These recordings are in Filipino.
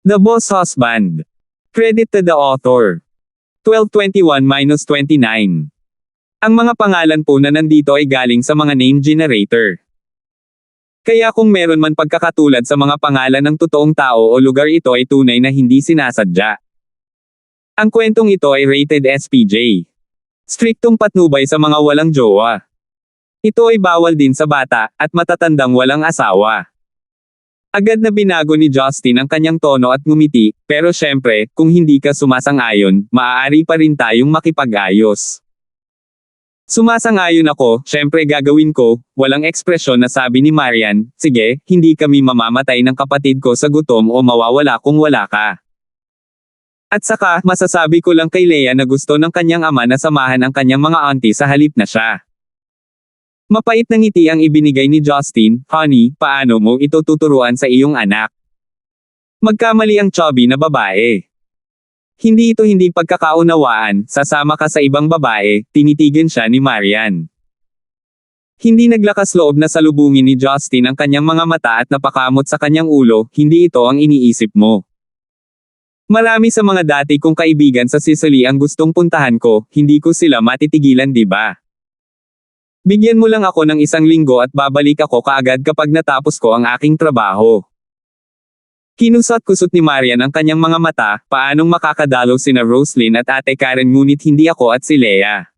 The Boss Husband. Credit to the author. 1221-29. Ang mga pangalan po na nandito ay galing sa mga name generator. Kaya kung meron man pagkakatulad sa mga pangalan ng totoong tao o lugar, ito ay tunay na hindi sinasadya. Ang kwentong ito ay rated SPJ. Striktong patnubay sa mga walang jowa. Ito ay bawal din sa bata at matatandang walang asawa. Agad na binago ni Justin ang kanyang tono at ngumiti, pero syempre, kung hindi ka sumasang-ayon, maaari pa rin tayong makipag-ayos. Sumasang-ayon ako, syempre gagawin ko, walang ekspresyon na sabi ni Marian, sige, hindi kami mamamatay ng kapatid ko sa gutom o mawawala kung wala ka. At saka, masasabi ko lang kay Leia na gusto ng kanyang ama na samahan ang kanyang mga auntie sa halip na siya. Mapait na ngiti ang ibinigay ni Justin, honey, paano mo ito tuturuan sa iyong anak? Magkamali ang chubby na babae. Hindi ito hindi pagkakaunawaan, sasama ka sa ibang babae, tinitigan siya ni Marian. Hindi naglakas loob na salubungin ni Justin ang kanyang mga mata at napakamot sa kanyang ulo, hindi ito ang iniisip mo. Marami sa mga dati kong kaibigan sa Sicily ang gustong puntahan ko, hindi ko sila matitigilan, di ba? Bigyan mo lang ako ng 1 linggo at babalik ako kaagad kapag natapos ko ang aking trabaho. Kinusot-kusot ni Marian ang kanyang mga mata, paanong makakadalaw sina Roslyn at Ate Karen ngunit hindi ako at si Leia.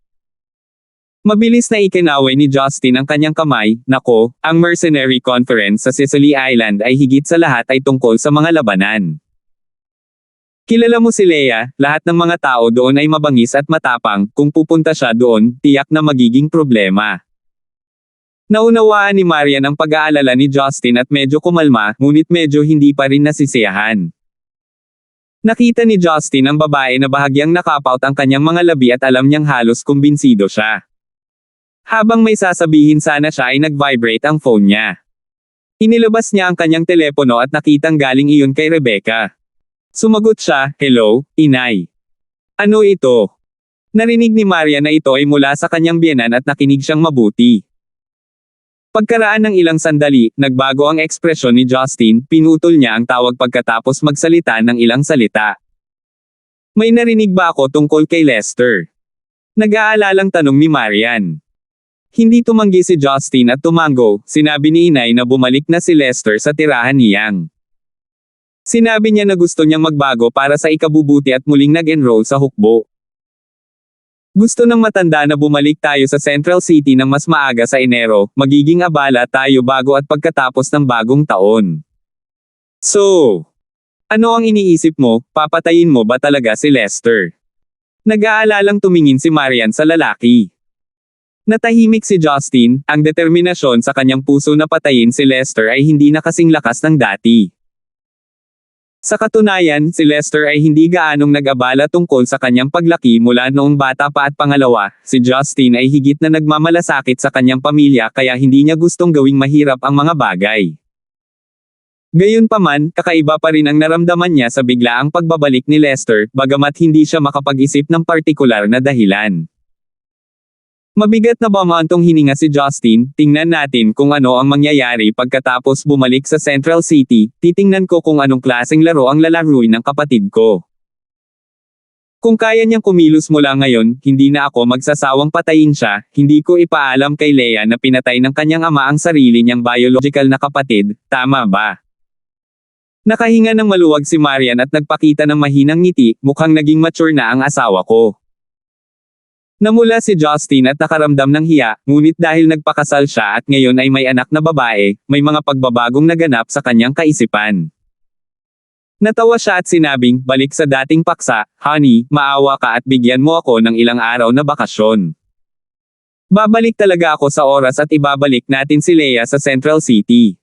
Mabilis na ikinaway ni Justin ang kanyang kamay, nako, ang mercenary conference sa Sicily Island ay higit sa lahat ay tungkol sa mga labanan. Kilala mo si Leia, lahat ng mga tao doon ay mabangis at matapang, kung pupunta siya doon, tiyak na magiging problema. Naunawaan ni Marian ang pag-aalala ni Justin at medyo kumalma, ngunit medyo hindi pa rin nasisiyahan. Nakita ni Justin ang babae na bahagyang nakapout ang kanyang mga labi at alam niyang halos kumbinsido siya. Habang may sasabihin sana siya ay nag-vibrate ang phone niya. Inilabas niya ang kanyang telepono at nakitang galing iyon kay Rebecca. Sumagot siya, hello, inay. Ano ito? Narinig ni Marian na ito ay mula sa kanyang biyenan at nakinig siyang mabuti. Pagkaraan ng ilang sandali, nagbago ang ekspresyon ni Justin, pinutol niya ang tawag pagkatapos magsalita ng ilang salita. May narinig ba ako tungkol kay Lester? Nag-aalalang tanong ni Marian. Hindi tumanggi si Justin at tumango, sinabi ni inay na bumalik na si Lester sa tirahan niyang. Sinabi niya na gusto niyang magbago para sa ikabubuti at muling nag-enroll sa hukbo. Gusto ng matanda na bumalik tayo sa Central City ng mas maaga sa Enero, magiging abala tayo bago at pagkatapos ng bagong taon. So, ano ang iniisip mo, papatayin mo ba talaga si Lester? Nag-aalalang tumingin si Marian sa lalaki. Natahimik si Justin, ang determinasyon sa kanyang puso na patayin si Lester ay hindi na kasing lakas ng dati. Sa katunayan, si Lester ay hindi gaanong nag-abala tungkol sa kanyang paglaki mula noong bata pa at pangalawa, si Justin ay higit na nagmamalasakit sa kanyang pamilya kaya hindi niya gustong gawing mahirap ang mga bagay. Gayunpaman, kakaiba pa rin ang naramdaman niya sa biglaang pagbabalik ni Lester, bagamat hindi siya makapag-isip ng partikular na dahilan. Mabigat na bumantong hininga si Justin, tingnan natin kung ano ang mangyayari pagkatapos bumalik sa Central City, titingnan ko kung anong klaseng laro ang lalaruin ng kapatid ko. Kung kaya niyang kumilos mula ngayon, hindi na ako magsasawang patayin siya, hindi ko ipaalam kay Leia na pinatay ng kanyang ama ang sarili niyang biological na kapatid, tama ba? Nakahinga ng maluwag si Marian at nagpakita ng mahinang ngiti, mukhang naging mature na ang asawa ko. Namula si Justin at nakaramdam ng hiya, ngunit dahil nagpakasal siya at ngayon ay may anak na babae, may mga pagbabagong naganap sa kanyang kaisipan. Natawa siya at sinabing, balik sa dating paksa, honey, maawa ka at bigyan mo ako ng ilang araw na bakasyon. Babalik talaga ako sa oras at ibabalik natin si Leia sa Central City.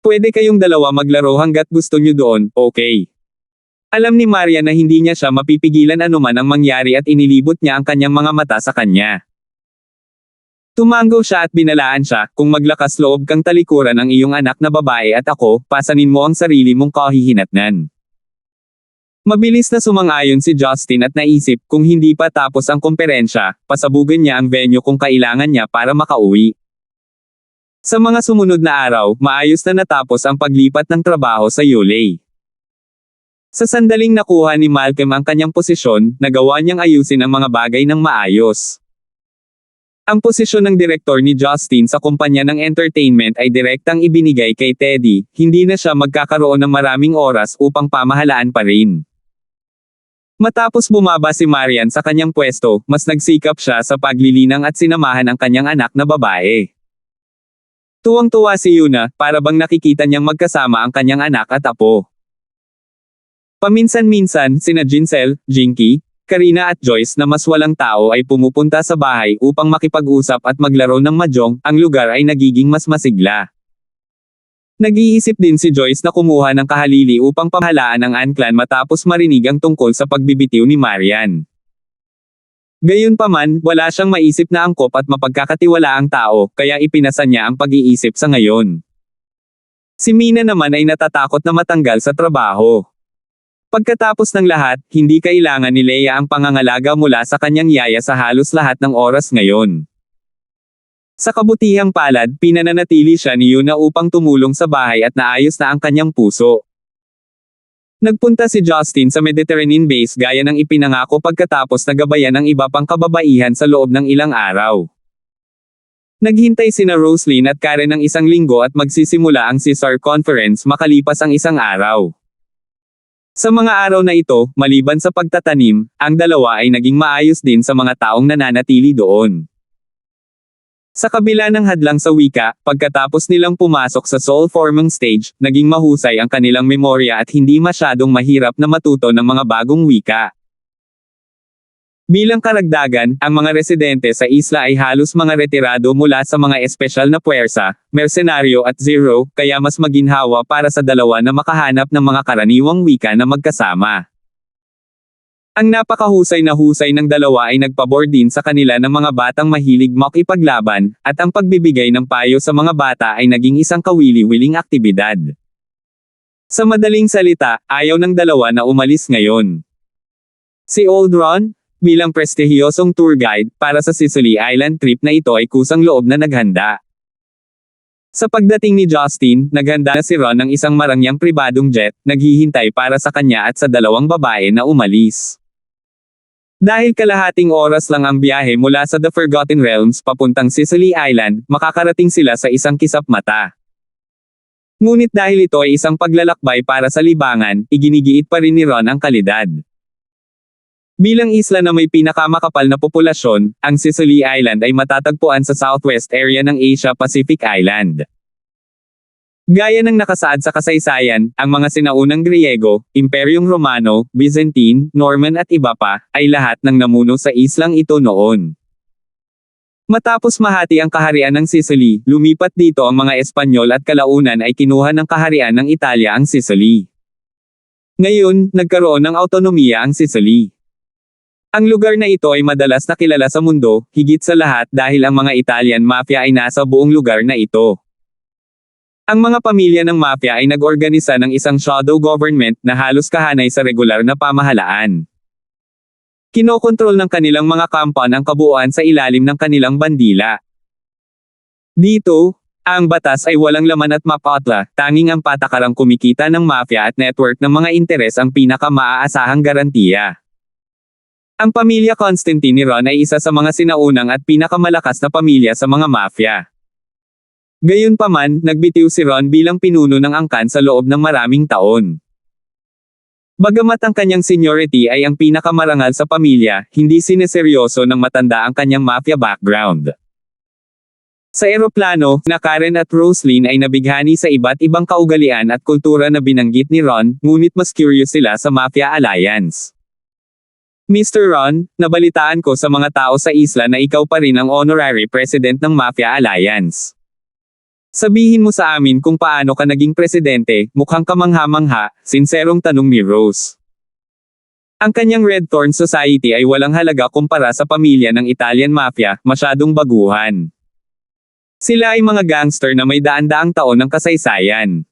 Pwede kayong dalawa maglaro hanggat gusto nyo doon, okay? Alam ni Maria na hindi niya siya mapipigilan anuman ang mangyari at inilibot niya ang kanyang mga mata sa kanya. Tumango siya at binalaan siya, kung maglakas loob kang talikuran ang iyong anak na babae at ako, pasanin mo ang sarili mong kahihinatnan. Mabilis na sumang-ayon si Justin at naisip, kung hindi pa tapos ang komperensya, pasabugan niya ang venue kung kailangan niya para makauwi. Sa mga sumunod na araw, maayos na natapos ang paglipat ng trabaho sa Yulay. Sa sandaling nakuha ni Malcolm ang kanyang posisyon, nagawa niyang ayusin ang mga bagay ng maayos. Ang posisyon ng direktor ni Justin sa kumpanya ng entertainment ay direktang ibinigay kay Teddy, hindi na siya magkakaroon ng maraming oras upang pamahalaan pa rin. Matapos bumaba si Marian sa kanyang pwesto, mas nagsikap siya sa paglilinang at sinamahan ang kanyang anak na babae. Tuwang-tuwa si Yuna, para bang nakikita niyang magkasama ang kanyang anak at apo. Paminsan-minsan, sina Jinsel, Jinky, Karina at Joyce na mas walang tao ay pumupunta sa bahay upang makipag-usap at maglaro ng mahjong, ang lugar ay nagiging mas masigla. Nag-iisip din si Joyce na kumuha ng kahalili upang pamahalaan ang Anclan matapos marinig ang tungkol sa pagbibitiw ni Marian. Gayunpaman, wala siyang maisip na angkop at mapagkakatiwalaang tao, kaya ipinasa niya ang pag-iisip sa ngayon. Si Mina naman ay natatakot na matanggal sa trabaho. Pagkatapos ng lahat, hindi kailangan ni Leia ang pangangalaga mula sa kanyang yaya sa halos lahat ng oras ngayon. Sa kabutihang palad, pinananatili siya ni Yuna upang tumulong sa bahay at naayos na ang kanyang puso. Nagpunta si Justin sa Mediterranean base gaya ng ipinangako pagkatapos nagabayan ng iba pang kababaihan sa loob ng ilang araw. Naghintay sina Roslyn at Karen ng isang linggo at magsisimula ang CSR conference makalipas ang isang araw. Sa mga araw na ito, maliban sa pagtatanim, ang dalawa ay naging maayos din sa mga taong nananatili doon. Sa kabila ng hadlang sa wika, pagkatapos nilang pumasok sa soul-forming stage, naging mahusay ang kanilang memorya at hindi masyadong mahirap na matuto ng mga bagong wika. Bilang karagdagan, ang mga residente sa isla ay halos mga retirado mula sa mga espesyal na puwersa, mersenaryo at zero, kaya mas maginhawa para sa dalawa na makahanap ng mga karaniwang wika na magkasama. Ang napakahusay na husay ng dalawa ay nagpabor din sa kanila ng mga batang mahilig makipaglaban, at ang pagbibigay ng payo sa mga bata ay naging isang kawili-wiling aktibidad. Sa madaling salita, ayaw ng dalawa na umalis ngayon. Si Old Ron, bilang prestihiyosong tour guide, para sa Sicily Island trip na ito ay kusang loob na naghanda. Sa pagdating ni Justin, naghanda na si Ron ng isang marangyang pribadong jet, naghihintay para sa kanya at sa dalawang babae na umalis. Dahil kalahating oras lang ang biyahe mula sa The Forgotten Realms papuntang Sicily Island, makakarating sila sa isang kisap mata. Ngunit dahil ito ay isang paglalakbay para sa libangan, iginigiit pa rin ni Ron ang kalidad. Bilang isla na may pinakamakapal na populasyon, ang Sicily Island ay matatagpuan sa southwest area ng Asia-Pacific Island. Gaya ng nakasaad sa kasaysayan, ang mga sinaunang Griego, Imperyong Romano, Byzantine, Norman at iba pa, ay lahat ng namuno sa islang ito noon. Matapos mahati ang kaharian ng Sicily, lumipat dito ang mga Espanyol at kalaunan ay kinuha ng kaharian ng Italia ang Sicily. Ngayon, nagkaroon ng autonomiya ang Sicily. Ang lugar na ito ay madalas na kilala sa mundo, higit sa lahat dahil ang mga Italian mafia ay nasa buong lugar na ito. Ang mga pamilya ng mafia ay nag-organisa ng isang shadow government na halos kahanay sa regular na pamahalaan. Kinokontrol ng kanilang mga kampan ang kabuuan sa ilalim ng kanilang bandila. Dito, ang batas ay walang laman at mapatla, tanging ang patakarang kumikita ng mafia at network ng mga interes ang pinaka-maaasahang garantiya. Ang pamilya Constantine ni Ron ay isa sa mga sinaunang at pinakamalakas na pamilya sa mga mafia. Gayunpaman, nagbitiw si Ron bilang pinuno ng angkan sa loob ng maraming taon. Bagamat ang kanyang seniority ay ang pinakamarangal sa pamilya, hindi sineseryoso ng matanda ang kanyang mafia background. Sa eroplano, na Karen at Roslyn ay nabighani sa iba't ibang kaugalian at kultura na binanggit ni Ron, ngunit mas curious sila sa Mafia Alliance. Mr. Ron, nabalitaan ko sa mga tao sa isla na ikaw pa rin ang honorary president ng Mafia Alliance. Sabihin mo sa amin kung paano ka naging presidente, mukhang kamangha-mangha, sinserong tanong ni Rose. Ang kanyang Red Thorn Society ay walang halaga kumpara sa pamilya ng Italian Mafia, masyadong baguhan. Sila ay mga gangster na may daan-daang taon ng kasaysayan.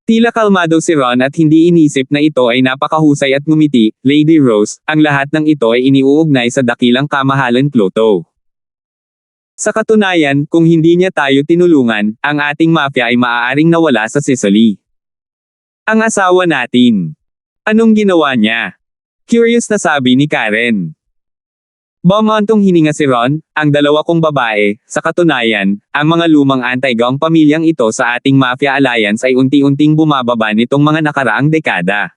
Tila kalmado si Ron at hindi inisip na ito ay napakahusay at ngumiti, Lady Rose, ang lahat ng ito ay iniuugnay sa dakilang kamahalan Pluto. Sa katunayan, kung hindi niya tayo tinulungan, ang ating mafia ay maaaring nawala sa Sicily. Ang asawa natin. Anong ginawa niya? Curious na sabi ni Karen. Bumantong hininga si Ron, ang dalawa kong babae, sa katunayan, ang mga lumang anti-gang pamilyang ito sa ating Mafia Alliance ay unti-unting bumababa nitong mga nakaraang dekada.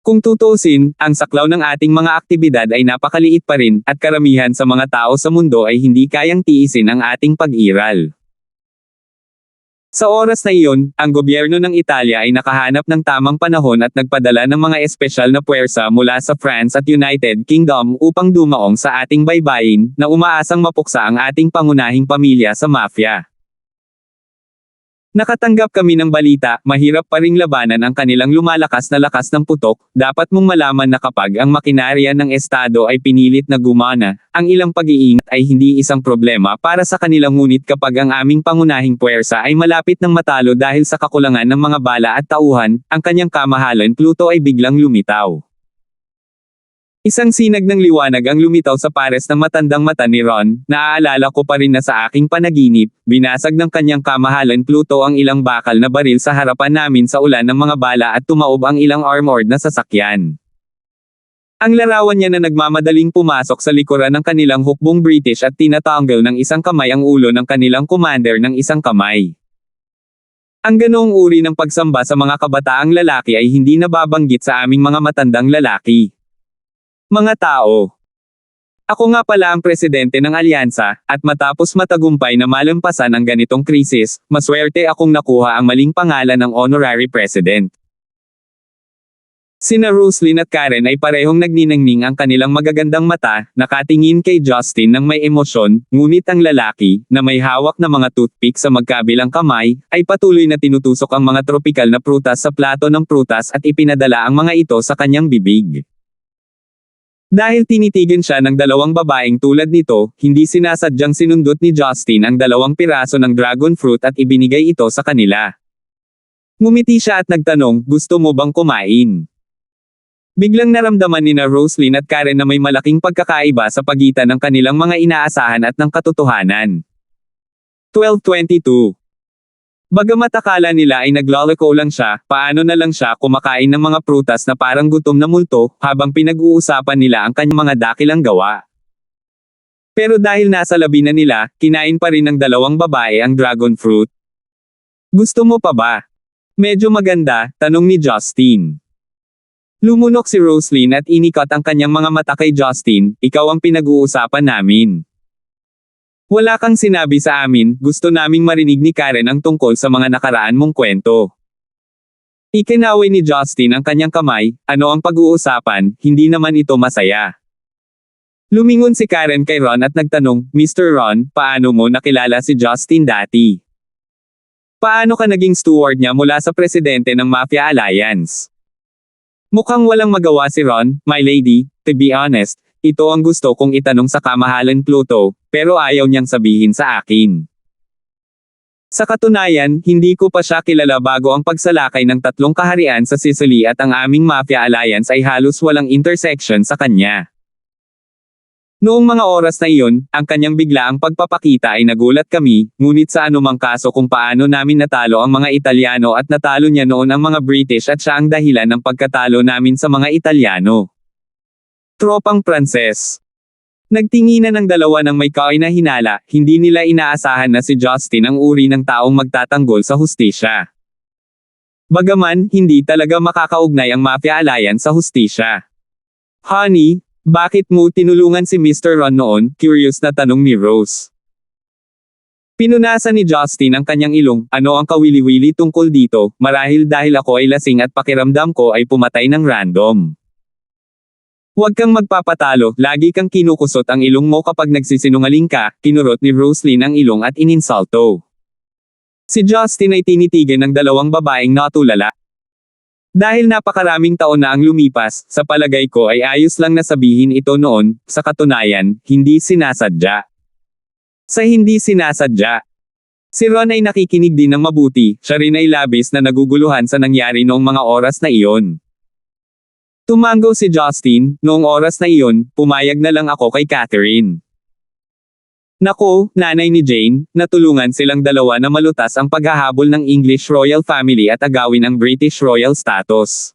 Kung tutuusin, ang saklaw ng ating mga aktibidad ay napakaliit pa rin, at karamihan sa mga tao sa mundo ay hindi kayang tiisin ang ating pag-iral. Sa oras na iyon, ang gobyerno ng Italia ay nakahanap ng tamang panahon at nagpadala ng mga espesyal na puwersa mula sa France at United Kingdom upang dumaong sa ating baybayin, na umaasang mapuksa ang ating pangunahing pamilya sa mafia. Nakatanggap kami ng balita, mahirap pa ring labanan ang kanilang lumalakas na lakas ng putok. Dapat mong malaman na kapag ang makinarya ng Estado ay pinilit na gumana, ang ilang pag-iingat ay hindi isang problema para sa kanila, ngunit kapag ang aming pangunahing puwersa ay malapit ng matalo dahil sa kakulangan ng mga bala at tauhan, ang kanyang kamahalan Pluto ay biglang lumitaw. Isang sinag ng liwanag ang lumitaw sa pares ng matandang mata ni Ron. Naaalala ko pa rin na sa aking panaginip, binasag ng kanyang kamahalan Pluto ang ilang bakal na baril sa harapan namin sa ulan ng mga bala at tumaob ang ilang armored na sasakyan. Ang larawan niya na nagmamadaling pumasok sa likuran ng kanilang hukbong British at tinatanggal ng isang kamay ang ulo ng kanilang commander ng isang kamay. Ang ganoong uri ng pagsamba sa mga kabataang lalaki ay hindi nababanggit sa aming mga matandang lalaki. Mga tao. Ako nga pala ang presidente ng alyansa, at matapos matagumpay na malampasan ang ganitong krisis, maswerte akong nakuha ang maling pangalan ng honorary president. Sina Roslyn at Karen ay parehong nagniningning ang kanilang magagandang mata, nakatingin kay Justin ng may emosyon, ngunit ang lalaki, na may hawak na mga toothpick sa magkabilang kamay, ay patuloy na tinutusok ang mga tropikal na prutas sa plato ng prutas at ipinadala ang mga ito sa kanyang bibig. Dahil tinitigan siya ng dalawang babaeng tulad nito, hindi sinasadyang sinundot ni Justin ang 2 piraso ng dragon fruit at ibinigay ito sa kanila. Ngumiti siya at nagtanong, gusto mo bang kumain? Biglang naramdaman ni Roslyn at Karen na may malaking pagkakaiba sa pagitan ng kanilang mga inaasahan at ng katotohanan. 12:22. Bagamat akala nila ay naglalako lang siya, paano na lang siya kumakain ng mga prutas na parang gutom na multo, habang pinag-uusapan nila ang kanyang mga dakilang gawa. Pero dahil nasa labi na nila, kinain pa rin ng 2 babae ang dragon fruit. Gusto mo pa ba? Medyo maganda, tanong ni Justin. Lumunok si Roslyn at inikot ang kanyang mga mata kay Justin, ikaw ang pinag-uusapan namin. Wala kang sinabi sa amin, gusto naming marinig ni Karen ang tungkol sa mga nakaraan mong kwento. Ikinaway ni Justin ang kanyang kamay, ano ang pag-uusapan, hindi naman ito masaya. Lumingon si Karen kay Ron at nagtanong, Mr. Ron, paano mo nakilala si Justin dati? Paano ka naging steward niya mula sa presidente ng Mafia Alliance? Mukhang walang magawa si Ron, my lady, to be honest. Ito ang gusto kong itanong sa kamahalan Pluto, pero ayaw niyang sabihin sa akin. Sa katunayan, hindi ko pa siya kilala bago ang pagsalakay ng 3 kaharian sa Sicily at ang aming Mafia Alliance ay halos walang intersection sa kanya. Noong mga oras na iyon, ang kanyang biglaang pagpapakita ay nagulat kami, ngunit sa anumang kaso kung paano namin natalo ang mga Italyano at natalo niya noon ang mga British at siya ang dahilan ng pagkatalo namin sa mga Italyano. Tropang Pranses. Nagtinginan ng dalawa ng may kainahinala, hindi nila inaasahan na si Justin ang uri ng taong magtatanggol sa hustisya. Bagaman, hindi talaga makakaugnay ang Mafia Alliance sa hustisya. Honey, bakit mo tinulungan si Mr. Ron noon? Curious na tanong ni Rose. Pinunasan ni Justin ang kanyang ilong, ano ang kawili-wili tungkol dito, marahil dahil ako ay lasing at pakiramdam ko ay pumatay ng random. Huwag kang magpapatalo, lagi kang kinukusot ang ilong mo kapag nagsisinungaling ka, kinurot ni Roslyn ang ilong at ininsulto. Si Justin ay tinitigan ng 2 babaeng natulala. Dahil napakaraming taon na ang lumipas, sa palagay ko ay ayos lang na sabihin ito noon, sa katunayan, hindi sinasadya. Sa hindi sinasadya. Si Ron ay nakikinig din ng mabuti, siya rin ay labis na naguguluhan sa nangyari noong mga oras na iyon. Tumango si Justin, noong oras na iyon, pumayag na lang ako kay Catherine. Nako, nanay ni Jane, natulungan silang 2 na malutas ang paghahabol ng English royal family at agawin ang British royal status.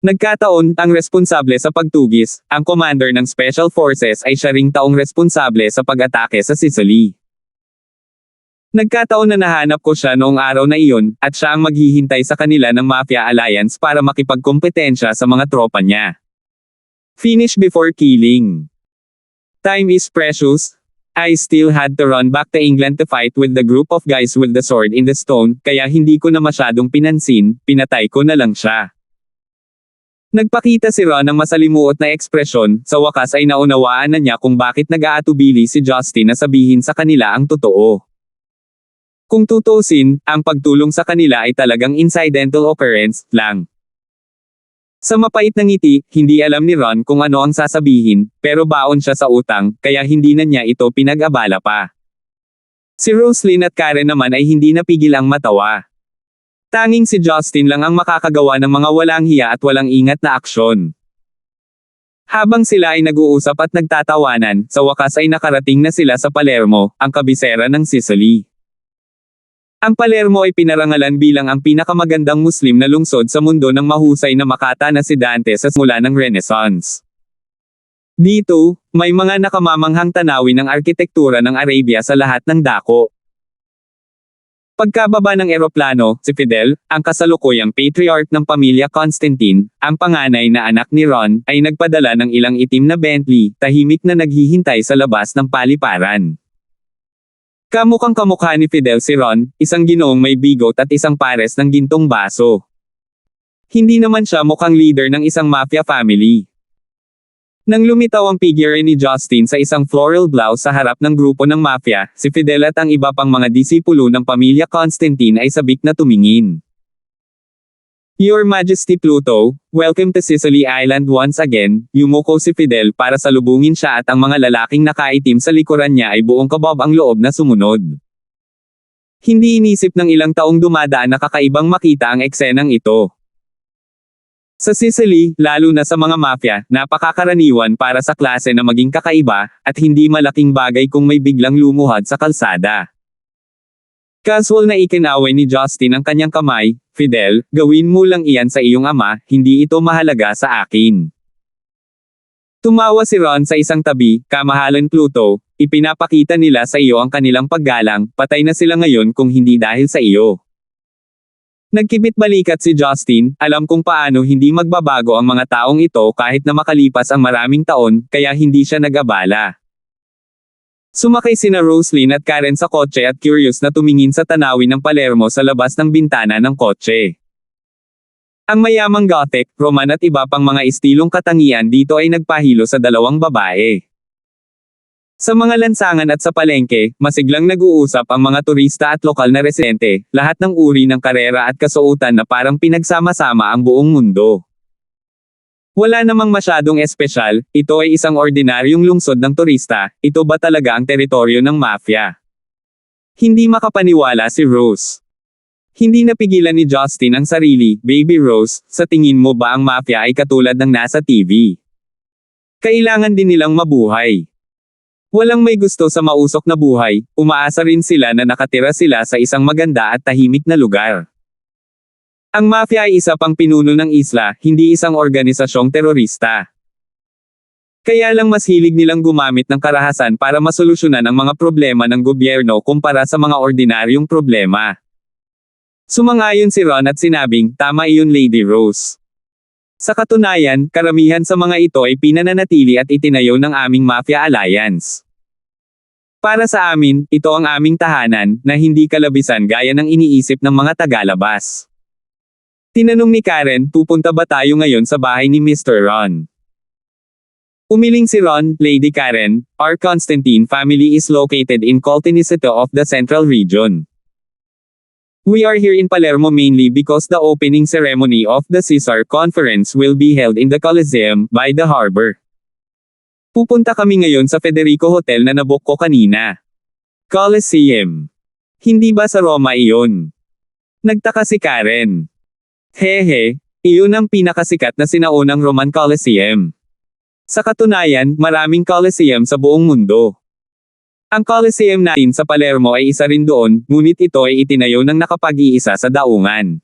Nagkataon, ang responsable sa pagtugis, ang commander ng Special Forces ay siya ring taong responsable sa pag-atake sa Sicily. Nagkataon na nahanap ko siya noong araw na iyon, at siya ang maghihintay sa kanila ng Mafia Alliance para makipagkompetensya sa mga tropa niya. Finish before killing. Time is precious. I still had to run back to England to fight with the group of guys with the sword in the stone, kaya hindi ko na masyadong pinansin, pinatay ko na lang siya. Nagpakita si Ron ng masalimuot na ekspresyon, sa wakas ay naunawaan na niya kung bakit nag-aatubili si Justin na sabihin sa kanila ang totoo. Kung tutuusin, ang pagtulong sa kanila ay talagang incidental occurrence lang. Sa mapait na ngiti, hindi alam ni Ron kung ano ang sasabihin, pero baon siya sa utang, kaya hindi na niya ito pinag-abala pa. Si Roslyn at Karen naman ay hindi napigil ang matawa. Tanging si Justin lang ang makakagawa ng mga walang hiya at walang ingat na aksyon. Habang sila ay nag-uusap at nagtatawanan, sa wakas ay nakarating na sila sa Palermo, ang kabisera ng Sicily. Ang Palermo ay pinarangalan bilang ang pinakamagandang Muslim na lungsod sa mundo ng mahusay na makata na si Dante sa simula ng Renaissance. Dito, may mga nakamamanghang tanawin ng arkitektura ng Arabia sa lahat ng dako. Pagkababa ng eroplano, si Fidel, ang kasalukuyang patriarch ng pamilya Constantine, ang panganay na anak ni Ron, ay nagpadala ng ilang itim na Bentley, tahimik na naghihintay sa labas ng paliparan. Kamukhang kamukha ni Fidel si Ron, isang ginoong may bigot at isang pares ng gintong baso. Hindi naman siya mukhang leader ng isang mafia family. Nang lumitaw ang figure ni Justin sa isang floral blouse sa harap ng grupo ng mafia, si Fidel at ang iba pang mga disipulo ng pamilya Constantine ay sabik na tumingin. Your Majesty Pluto, welcome to Sicily Island once again, yumuko si Fidel para salubungin siya at ang mga lalaking nakaitim sa likuran niya ay buong kabab ang loob na sumunod. Hindi inisip ng ilang taong dumadaan na kakaibang makita ang eksenang ito. Sa Sicily, lalo na sa mga mafia, napakakaraniwan para sa klase na maging kakaiba, at hindi malaking bagay kung may biglang lumuhad sa kalsada. Casual na ikinaway ni Justin ang kanyang kamay, Fidel, gawin mo lang iyan sa iyong ama, hindi ito mahalaga sa akin. Tumawa si Ron sa isang tabi, kamahalan Pluto, ipinapakita nila sa iyo ang kanilang paggalang, patay na sila ngayon kung hindi dahil sa iyo. Nagkibit balikat si Justin, alam kung paano hindi magbabago ang mga taong ito kahit na makalipas ang maraming taon, kaya hindi siya nag-abala. Sumakay sina Roslyn at Karen sa kotse at curious na tumingin sa tanawin ng Palermo sa labas ng bintana ng kotse. Ang mayamang Gothic, Roman at iba pang mga estilong katangian dito ay nagpahilo sa dalawang babae. Sa mga lansangan at sa palengke, masiglang nag-uusap ang mga turista at lokal na residente, lahat ng uri ng karera at kasuotan na parang pinagsama-sama ang buong mundo. Wala namang masyadong espesyal, ito ay isang ordinaryong lungsod ng turista, ito ba talaga ang teritoryo ng mafia? Hindi makapaniwala si Rose. Hindi napigilan ni Justin ang sarili, Baby Rose, sa tingin mo ba ang mafia ay katulad ng nasa TV? Kailangan din nilang mabuhay. Walang may gusto sa mausok na buhay, umaasa rin sila na nakatira sila sa isang maganda at tahimik na lugar. Ang mafia ay isa pang pinuno ng isla, hindi isang organisasyong terorista. Kaya lang mas hilig nilang gumamit ng karahasan para masolusyonan ang mga problema ng gobyerno kumpara sa mga ordinaryong problema. Sumangayon si Ron at sinabing, tama iyon Lady Rose. Sa katunayan, karamihan sa mga ito ay pinananatili at itinayo ng aming Mafia Alliance. Para sa amin, ito ang aming tahanan, na hindi kalabisan gaya ng iniisip ng mga tagalabas. Tinanong ni Karen, pupunta ba tayo ngayon sa bahay ni Mr. Ron? Umiling si Ron, Lady Karen, our Constantine family is located in Coltinicito of the Central Region. We are here in Palermo mainly because the opening ceremony of the Caesar Conference will be held in the Coliseum, by the harbor. Pupunta kami ngayon sa Federico Hotel na nabook ko kanina. Coliseum. Hindi ba sa Roma iyon? Nagtaka si Karen. Hehe, iyon ang pinakasikat na sinaunang Roman Coliseum. Sa katunayan, maraming Coliseum sa buong mundo. Ang Coliseum natin sa Palermo ay isa rin doon, ngunit ito ay itinayo ng nakapag-iisa sa daungan.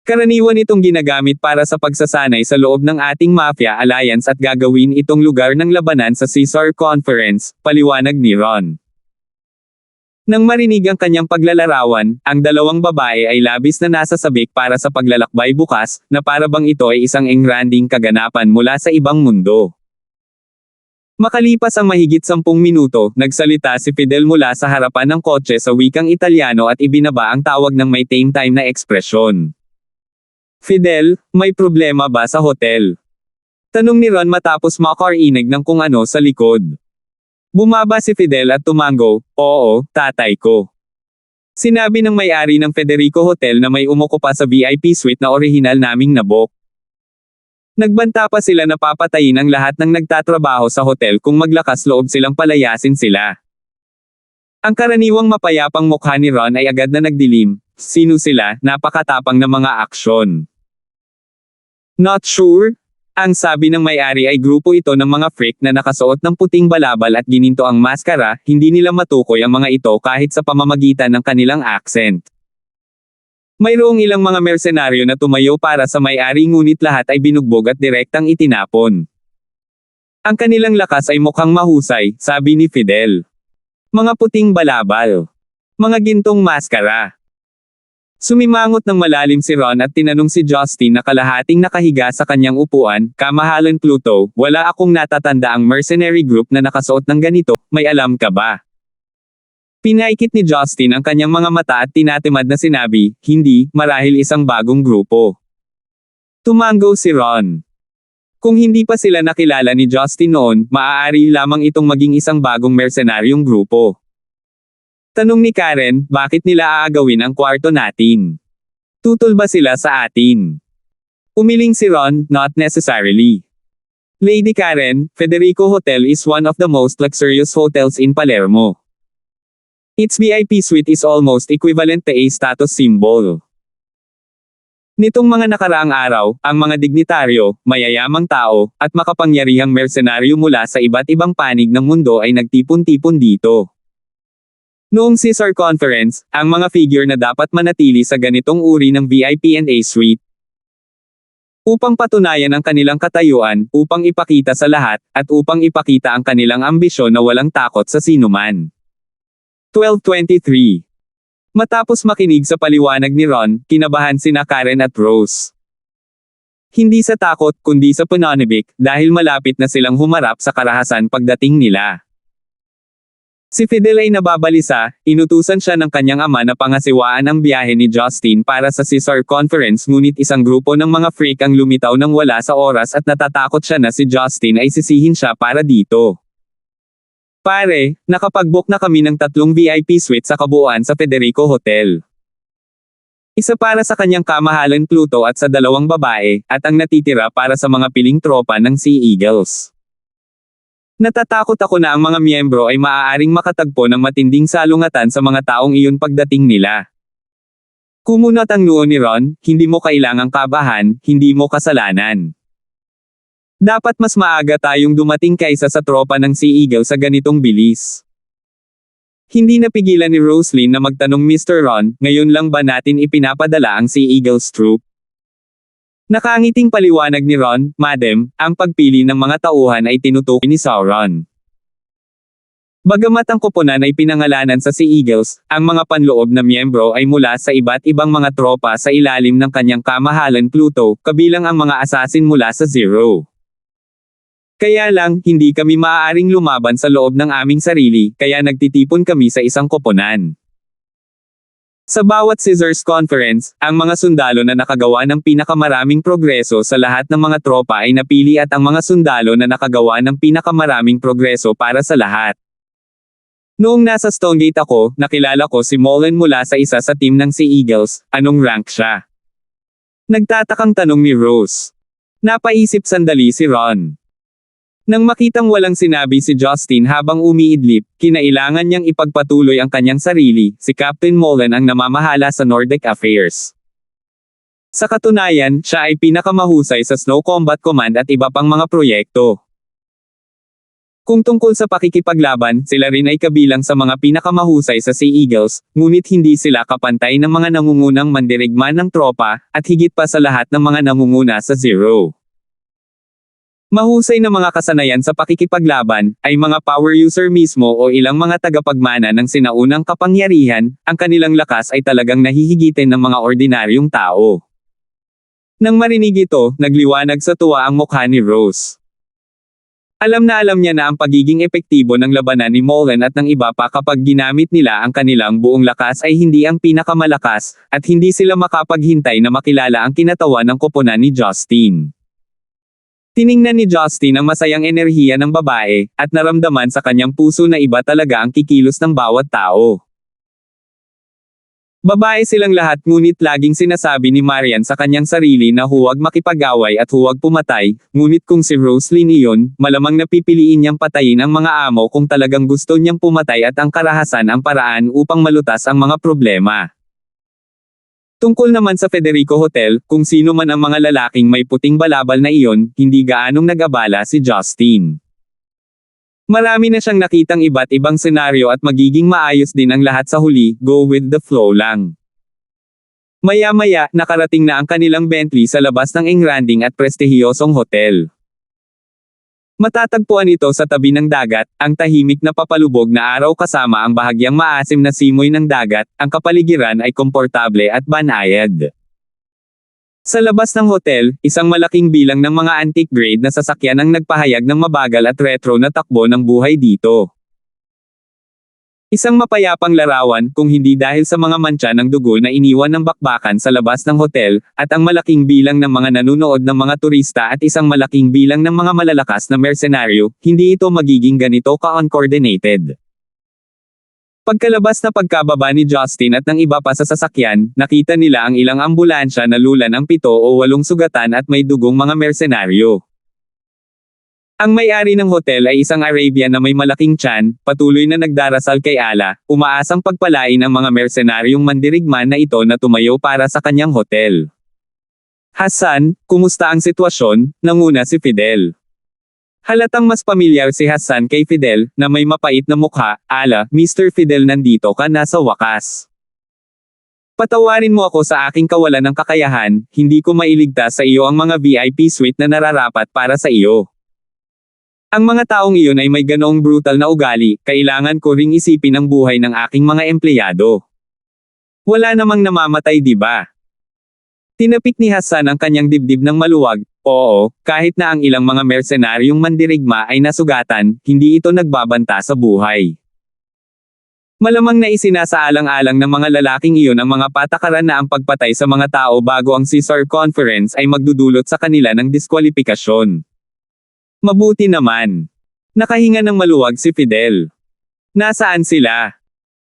Karaniwan itong ginagamit para sa pagsasanay sa loob ng ating Mafia Alliance at gagawin itong lugar ng labanan sa Caesar Conference, paliwanag ni Ron. Nang marinig ang kanyang paglalarawan, ang dalawang babae ay labis na nasasabik para sa paglalakbay bukas, na para bang ito ay isang engranding kaganapan mula sa ibang mundo. Makalipas ang mahigit 10 minuto, nagsalita si Fidel mula sa harapan ng kotse sa wikang Italyano at ibinaba ang tawag ng may tame time na ekspresyon. Fidel, may problema ba sa hotel? Tanong ni Ron matapos makarinig ng kung ano sa likod. Bumaba si Fidel at tumango, oo, tatay ko. Sinabi ng may-ari ng Federico Hotel na may umukupa sa VIP suite na orihinal naming nabook. Nagbanta pa sila na papatayin ang lahat ng nagtatrabaho sa hotel kung maglakas loob silang palayasin sila. Ang karaniwang mapayapang mukha ni Ron ay agad na nagdilim. Sino sila? Napakatapang na mga aksyon. Not sure? Ang sabi ng may-ari ay grupo ito ng mga freak na nakasuot ng puting balabal at gininto ang maskara, hindi nila matukoy ang mga ito kahit sa pamamagitan ng kanilang accent. Mayroong ilang mga mersenaryo na tumayo para sa may-ari ngunit lahat ay binugbog at direktang itinapon. Ang kanilang lakas ay mukhang mahusay, sabi ni Fidel. Mga puting balabal. Mga gintong maskara. Sumimangot ng malalim si Ron at tinanong si Justin na kalahating nakahiga sa kanyang upuan, kamahalan Pluto, wala akong natatanda ang mercenary group na nakasuot ng ganito, may alam ka ba? Pinaikit ni Justin ang kanyang mga mata at tinatimad na sinabi, hindi, marahil isang bagong grupo. Tumango si Ron. Kung hindi pa sila nakilala ni Justin noon, maaari lamang itong maging isang bagong mercenaryong grupo. Tanong ni Karen, bakit nila aagawin ang kwarto natin? Tutol ba sila sa atin? Umiling si Ron, not necessarily. Lady Karen, Federico Hotel is one of the most luxurious hotels in Palermo. Its VIP suite is almost equivalent to a status symbol. Nitong mga nakaraang araw, ang mga dignitaryo, mayayamang tao, at makapangyarihang mersenaryo mula sa iba't ibang panig ng mundo ay nagtipon-tipon dito. Noong Caesar Conference, ang mga figure na dapat manatili sa ganitong uri ng VIP&A suite. Upang patunayan ang kanilang katayuan, upang ipakita sa lahat, at upang ipakita ang kanilang ambisyon na walang takot sa sinuman. 12:23. Matapos makinig sa paliwanag ni Ron, kinabahan sina Karen at Rose. Hindi sa takot, kundi sa pananabik, dahil malapit na silang humarap sa karahasan pagdating nila. Si Fidel ay nababalisa, inutusan siya ng kanyang ama na pangasiwaan ang biyahe ni Justin para sa Caesar Conference ngunit isang grupo ng mga freak ang lumitaw nang wala sa oras at natatakot siya na si Justin ay sisihin siya para dito. Pare, nakapag-book na kami ng 3 VIP suite sa kabuuan sa Federico Hotel. Isa para sa kanyang kamahalan Pluto at sa 2 babae, at ang natitira para sa mga piling tropa ng Sea Eagles. Natatakot ako na ang mga miyembro ay maaaring makatagpo ng matinding salungatan sa mga taong iyon pagdating nila. Kumunot ang noo ni Ron, hindi mo kailangang kabahan, hindi mo kasalanan. Dapat mas maaga tayong dumating kaysa sa tropa ng Sea Eagle sa ganitong bilis. Hindi napigilan ni Roslyn na magtanong Mr. Ron, ngayon lang ba natin ipinapadala ang Sea Eagle's troop? Nakangiting paliwanag ni Ron, Madam, ang pagpili ng mga tauhan ay tinutukoy ni Sauron. Bagamat ang koponan ay pinangalanan sa Sea Eagles, ang mga panloob na miyembro ay mula sa iba't ibang mga tropa sa ilalim ng kanyang kamahalan Pluto, kabilang ang mga assassin mula sa Zero. Kaya lang, hindi kami maaaring lumaban sa loob ng aming sarili, kaya nagtitipon kami sa isang koponan. Sa bawat Caesar's Conference, ang mga sundalo na nakagawa ng pinakamaraming progreso sa lahat ng mga tropa ay napili at ang mga sundalo na nakagawa ng pinakamaraming progreso para sa lahat. Noong nasa Stonegate ako, nakilala ko si Mullen mula sa isa sa team ng Sea Eagles, anong rank siya? Nagtatakang tanong ni Rose. Napaisip sandali si Ron. Nang makitang walang sinabi si Justin habang umiidlip, kinailangan niyang ipagpatuloy ang kanyang sarili, si Captain Mullen ang namamahala sa Nordic Affairs. Sa katunayan, siya ay pinakamahusay sa Snow Combat Command at iba pang mga proyekto. Kung tungkol sa pakikipaglaban, sila rin ay kabilang sa mga pinakamahusay sa Sea Eagles, ngunit hindi sila kapantay ng mga nangungunang mandirigma ng tropa, at higit pa sa lahat ng mga nangunguna sa Zero. Mahusay na mga kasanayan sa pakikipaglaban, ay mga power user mismo o ilang mga tagapagmana ng sinaunang kapangyarihan, ang kanilang lakas ay talagang nahihigitin ng mga ordinaryong tao. Nang marinig ito, nagliwanag sa tuwa ang mukha ni Rose. Alam niya na ang pagiging epektibo ng labanan ni Mullen at ng iba pa kapag ginamit nila ang kanilang buong lakas ay hindi ang pinakamalakas, at hindi sila makapaghintay na makilala ang kinatawan ng koponan ni Justin. Tiningnan ni Justin ang masayang enerhiya ng babae, at naramdaman sa kanyang puso na iba talaga ang kikilos ng bawat tao. Babae silang lahat ngunit laging sinasabi ni Marian sa kanyang sarili na huwag makipag-away at huwag pumatay, ngunit kung si Roslyn iyon, malamang napipiliin niyang patayin ang mga amo kung talagang gusto niyang pumatay at ang karahasan ang paraan upang malutas ang mga problema. Tungkol naman sa Federico Hotel, kung sino man ang mga lalaking may puting balabal na iyon, hindi gaanong nag-abala si Justin. Marami na siyang nakitang iba't ibang senaryo at magiging maayos din ang lahat sa huli, go with the flow lang. Maya-maya, nakarating na ang kanilang Bentley sa labas ng engranding at prestihiyosong hotel. Matatagpuan ito sa tabi ng dagat, ang tahimik na papalubog na araw kasama ang bahagyang maasim na simoy ng dagat, ang kapaligiran ay komportable at banayad. Sa labas ng hotel, isang malaking bilang ng mga antique grade na sasakyan ang nagpahayag ng mabagal at retro na takbo ng buhay dito. Isang mapayapang larawan, kung hindi dahil sa mga mantsa ng dugo na iniwan ng bakbakan sa labas ng hotel, at ang malaking bilang ng mga nanunood ng mga turista at isang malaking bilang ng mga malalakas na mersenaryo, hindi ito magiging ganito ka-uncoordinated. Pagkalabas na pagkababa ni Justin at ng iba pa sa sasakyan, nakita nila ang ilang ambulansya na lulan ang 7 o 8 sugatan at may dugong mga mersenaryo. Ang may-ari ng hotel ay isang Arabian na may malaking tiyan, patuloy na nagdarasal kay Allah, umaasang pagpalain ang mga mersenaryong mandirigma na ito na tumayo para sa kanyang hotel. Hassan, kumusta ang sitwasyon? Nanguna si Fidel. Halatang mas pamilyar si Hassan kay Fidel, na may mapait na mukha. Allah, Mr. Fidel, nandito ka na sa wakas. Patawarin mo ako sa aking kawalan ng kakayahan, hindi ko mailigtas sa iyo ang mga VIP suite na nararapat para sa iyo. Ang mga taong iyon ay may ganoong brutal na ugali, kailangan ko ring isipin ang buhay ng aking mga empleyado. Wala namang namamatay, di ba? Tinapik ni Hassan ang kanyang dibdib ng maluwag. Oo, kahit na ang ilang mga mersenaryong mandirigma ay nasugatan, hindi ito nagbabanta sa buhay. Malamang na isinasaalang-alang ng mga lalaking iyon ang mga patakaran na ang pagpatay sa mga tao bago ang Caesar Conference ay magdudulot sa kanila ng diskwalifikasyon. Mabuti naman. Nakahinga ng maluwag si Fidel. Nasaan sila?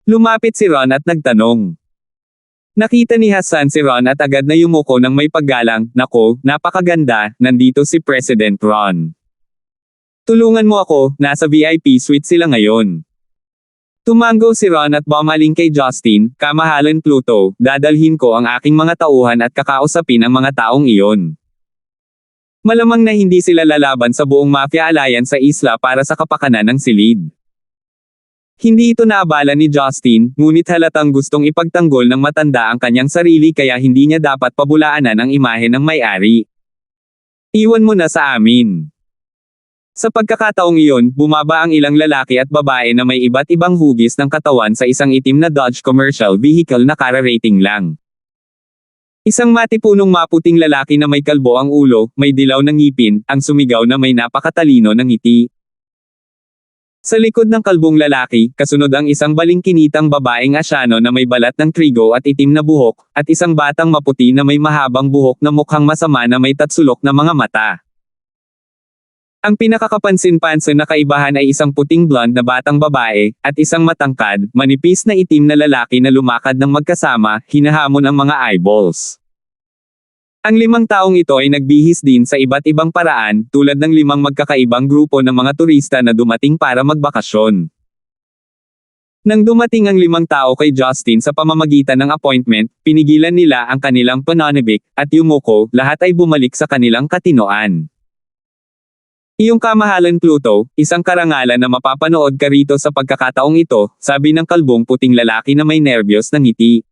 Lumapit si Ron at nagtanong. Nakita ni Hassan si Ron at agad na yumuko ng may paggalang, nako, napakaganda, nandito si President Ron. Tulungan mo ako, nasa VIP suite sila ngayon. Tumango si Ron at bumaling kay Justin, kamahalan Pluto, dadalhin ko ang aking mga tauhan at kakausapin ang mga taong iyon. Malamang na hindi sila lalaban sa buong Mafia Alliance sa isla para sa kapakanan ng silid. Hindi ito naabala ni Justin, ngunit halatang gustong ipagtanggol ng matanda ang kanyang sarili kaya hindi niya dapat pabulaanan ang imahe ng may-ari. Iwan mo na sa amin. Sa pagkakataong iyon, bumaba ang ilang lalaki at babae na may iba't ibang hugis ng katawan sa isang itim na Dodge commercial vehicle na kara-rating lang. Isang matipunong maputing lalaki na may kalbo ang ulo, may dilaw ng ngipin, ang sumigaw na may napakatalino ng ngiti. Sa likod ng kalbong lalaki, kasunod ang isang balingkinitang babaeng Asyano na may balat ng trigo at itim na buhok, at isang batang maputi na may mahabang buhok na mukhang masama na may tatsulok na mga mata. Ang pinakakapansin-pansin na kaibahan ay isang puting blonde na batang babae, at isang matangkad, manipis na itim na lalaki na lumakad ng magkasama, hinahamon ang mga eyeballs. Ang 5 taong ito ay nagbihis din sa iba't ibang paraan, tulad ng 5 magkakaibang grupo ng mga turista na dumating para magbakasyon. Nang dumating ang 5 tao kay Justin sa pamamagitan ng appointment, pinigilan nila ang kanilang pananabik, at yumuko, lahat ay bumalik sa kanilang katinoan. Iyong kamahalan Pluto, isang karangalan na mapapanood ka rito sa pagkakataong ito, sabi ng kalbong puting lalaki na may nerbiyos na ngiti.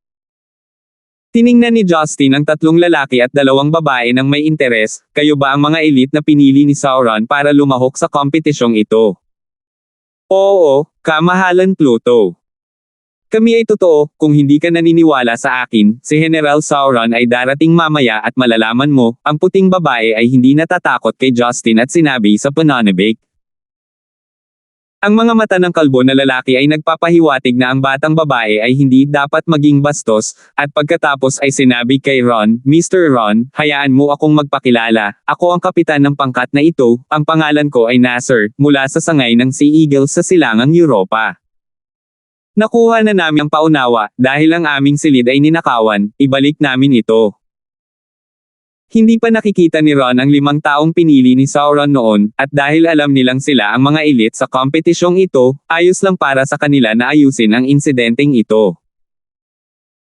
Tiningnan ni Justin ang tatlong lalaki at dalawang babae ng may interes, kayo ba ang mga elite na pinili ni Sauron para lumahok sa kompetisyong ito? Oo, kamahalan Pluto. Kami ay totoo, kung hindi ka naniniwala sa akin, si General Sauron ay darating mamaya at malalaman mo, ang puting babae ay hindi natatakot kay Justin at sinabi sa pananabik. Ang mga mata ng kalbo na lalaki ay nagpapahiwatig na ang batang babae ay hindi dapat maging bastos, at pagkatapos ay sinabi kay Ron, Mr. Ron, hayaan mo akong magpakilala, ako ang kapitan ng pangkat na ito, ang pangalan ko ay Nasser, mula sa sangay ng Sea Eagle sa silangang Europa. Nakuha na namin ang paunawa, dahil ang aming silid ay ninakawan, ibalik namin ito. Hindi pa nakikita ni Ron ang 5 taong pinili ni Sauron noon, at dahil alam nilang sila ang mga elite sa kompetisyong ito, ayos lang para sa kanila na ayusin ang insidenteng ito.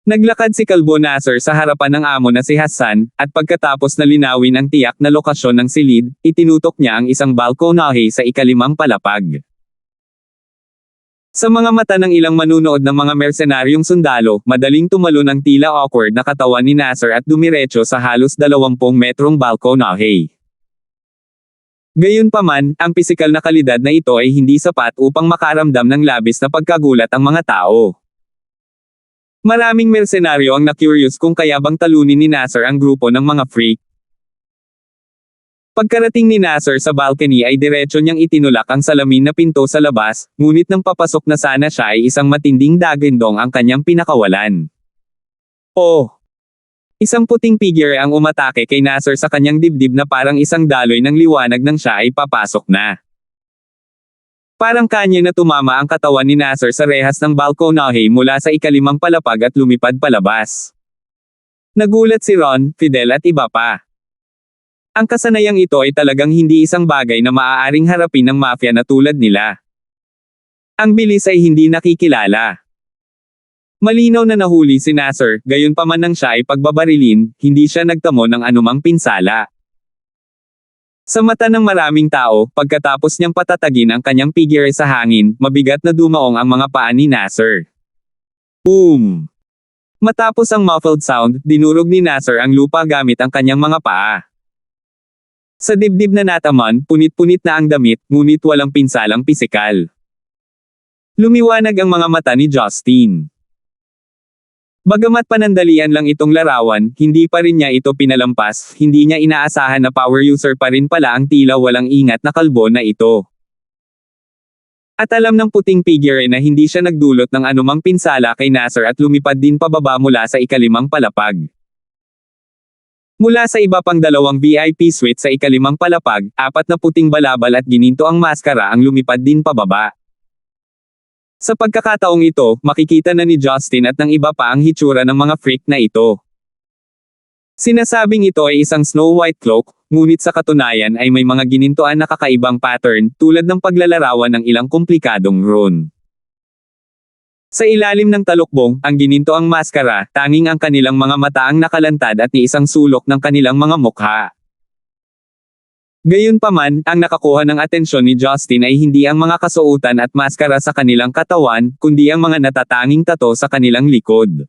Naglakad si Kalbo Nasser sa harapan ng amo na si Hassan, at pagkatapos na linawin ang tiyak na lokasyon ng silid, itinutok niya ang isang balkonahe sa ika-5 palapag. Sa mga mata ng ilang manunood ng mga mersenaryong sundalo, madaling tumalon ang tila awkward na katawan ni Nasser at dumiretso sa halos 20 metrong balkonahe. Gayunpaman, ang pisikal na kalidad na ito ay hindi sapat upang makaramdam ng labis na pagkagulat ang mga tao. Maraming mersenaryo ang na-curious kung kaya bang talunin ni Nasser ang grupo ng mga freak. Pagkarating ni Nasser sa balcony ay diretso niyang itinulak ang salamin na pinto sa labas, ngunit nang papasok na sana siya ay isang matinding dagandong ang kanyang pinakawalan. Oh! Isang puting figure ang umatake kay Nasser sa kanyang dibdib na parang isang daloy ng liwanag nang siya ay papasok na. Parang kanya na tumama ang katawan ni Nasser sa rehas ng balkonahe mula sa ika-5 palapag at lumipad palabas. Nagulat si Ron, Fidel at iba pa. Ang kasanayang ito ay talagang hindi isang bagay na maaaring harapin ng mafia na tulad nila. Ang bilis ay hindi nakikilala. Malinaw na nahuli si Nasser, gayunpaman nang siya ay pagbabarilin, hindi siya nagtamo ng anumang pinsala. Sa mata ng maraming tao, pagkatapos niyang patatagin ang kanyang figure sa hangin, mabigat na dumaong ang mga paa ni Nasser. Boom! Matapos ang muffled sound, dinurog ni Nasser ang lupa gamit ang kanyang mga paa. Sa dibdib na nataman, punit-punit na ang damit, ngunit walang pinsalang pisikal. Lumiwanag ang mga mata ni Justin. Bagamat panandalian lang itong larawan, hindi pa rin niya ito pinalampas, hindi niya inaasahan na power user pa rin pala ang tila walang ingat na kalbo na ito. At alam ng puting figure na hindi siya nagdulot ng anumang pinsala kay Nasser at lumipad din pababa mula sa ika-5 palapag. Mula sa iba pang 2 VIP suite sa ika-5 palapag, 4 na puting balabal at gininto ang maskara ang lumipad din pababa. Sa pagkakataong ito, makikita na ni Justin at ng iba pa ang hitsura ng mga freak na ito. Sinasabing ito ay isang Snow White cloak, ngunit sa katunayan ay may mga ginintoan na kakaibang pattern, tulad ng paglalarawan ng ilang komplikadong rune. Sa ilalim ng talukbong, ang gininto ang maskara, tanging ang kanilang mga mata ang nakalantad at ni isang sulok ng kanilang mga mukha. Gayunpaman, ang nakakuha ng atensyon ni Justin ay hindi ang mga kasuotan at maskara sa kanilang katawan, kundi ang mga natatanging tato sa kanilang likod.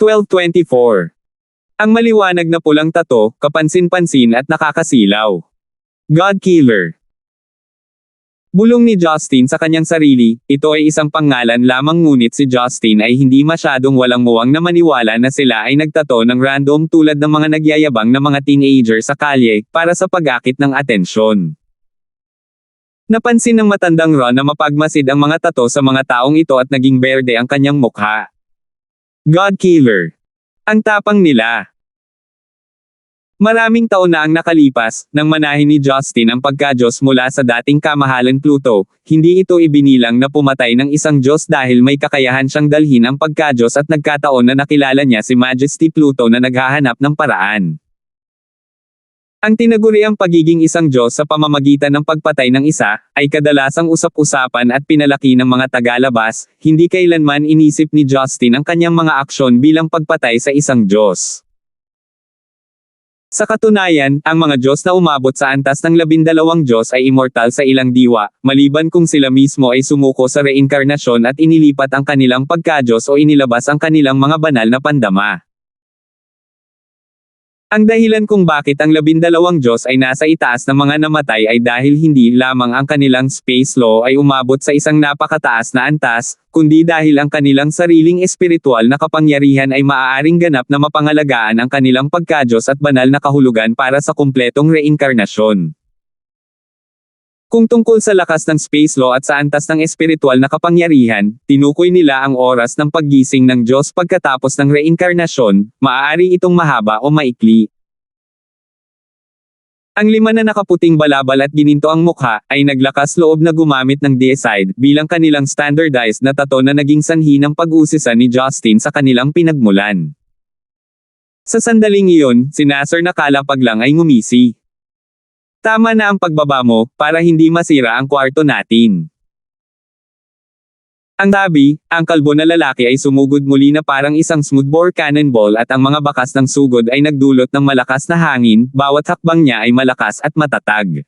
1224. Ang maliwanag na pulang tato, kapansin-pansin at nakakasilaw. God Killer. Bulong ni Justin sa kanyang sarili, ito ay isang pangalan lamang ngunit si Justin ay hindi masyadong walang muwang na maniwala na sila ay nagtato ng random tulad ng mga nagyayabang na mga teenager sa kalye, para sa pag-akit ng atensyon. Napansin ng matandang Ron na mapagmasid ang mga tato sa mga taong ito at naging berde ang kanyang mukha. God Killer. Ang tapang nila. Maraming taon na ang nakalipas, nang manahin ni Justin ang pagka-Diyos mula sa dating kamahalan Pluto, hindi ito ibinilang na pumatay ng isang Diyos dahil may kakayahan siyang dalhin ang pagka-Diyos at nagkataon na nakilala niya si Majesty Pluto na naghahanap ng paraan. Ang tinaguriang pagiging isang Diyos sa pamamagitan ng pagpatay ng isa, ay kadalasang usap-usapan at pinalaki ng mga tagalabas, hindi kailanman inisip ni Justin ang kanyang mga aksyon bilang pagpatay sa isang Diyos. Sa katunayan, ang mga Diyos na umabot sa antas ng 12 Diyos ay immortal sa ilang diwa, maliban kung sila mismo ay sumuko sa reinkarnasyon at inilipat ang kanilang pagka-Diyos o inilabas ang kanilang mga banal na pandama. Ang dahilan kung bakit ang 12 Diyos ay nasa itaas ng mga namatay ay dahil hindi lamang ang kanilang space law ay umabot sa isang napakataas na antas, kundi dahil ang kanilang sariling espiritual na kapangyarihan ay maaaring ganap na mapangalagaan ang kanilang pagka-Diyos at banal na kahulugan para sa kumpletong reinkarnasyon. Kung tungkol sa lakas ng space law at sa antas ng espiritual na kapangyarihan, tinukoy nila ang oras ng paggising ng Diyos pagkatapos ng reinkarnasyon, maaari itong mahaba o maikli. Ang 5 na nakaputing balabal at gininto ang mukha, ay naglakas loob na gumamit ng deicide bilang kanilang standardized na tato na naging sanhi ng pag-usisa ni Justin sa kanilang pinagmulan. Sa sandaling iyon, si Nasser nakalapag lang ay ngumisi. Tama na ang pagbaba mo, para hindi masira ang kwarto natin. Ang sabi, ang kalbo na lalaki ay sumugod muli na parang isang smoothbore cannonball at ang mga bakas ng sugod ay nagdulot ng malakas na hangin, bawat hakbang niya ay malakas at matatag.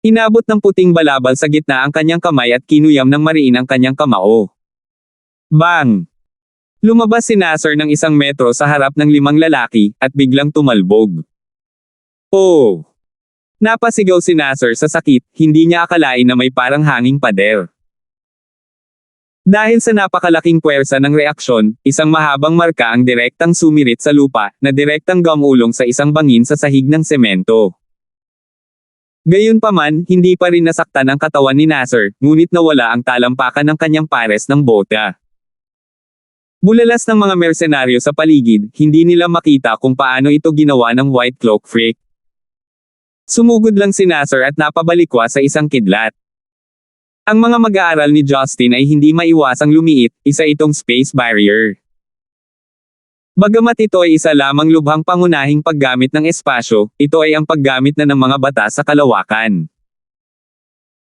Inabot ng puting balabal sa gitna ang kanyang kamay at kinuyam ng mariin ang kanyang kamao. Bang! Lumabas si Nasser ng 1 metro sa harap ng 5 lalaki, at biglang tumalbog. Oh! Napasigaw si Nasser sa sakit, hindi niya akalain na may parang hanging pader. Dahil sa napakalaking puwersa ng reaksyon, isang mahabang marka ang direktang sumirit sa lupa, na direktang gumulong sa isang bangin sa sahig ng semento. Gayunpaman, hindi pa rin nasaktan ang katawan ni Nasser, ngunit nawala ang talampakan ng kanyang pares ng bota. Bulalas ng mga mersenaryo sa paligid, hindi nila makita kung paano ito ginawa ng White Cloak Freak. Sumugod lang si Nasser at napabalikwa sa isang kidlat. Ang mga mag-aaral ni Justin ay hindi maiwasang lumiit, isa itong space barrier. Bagamat ito ay isa lamang lubhang pangunahing paggamit ng espasyo, ito ay ang paggamit na ng mga batas sa kalawakan.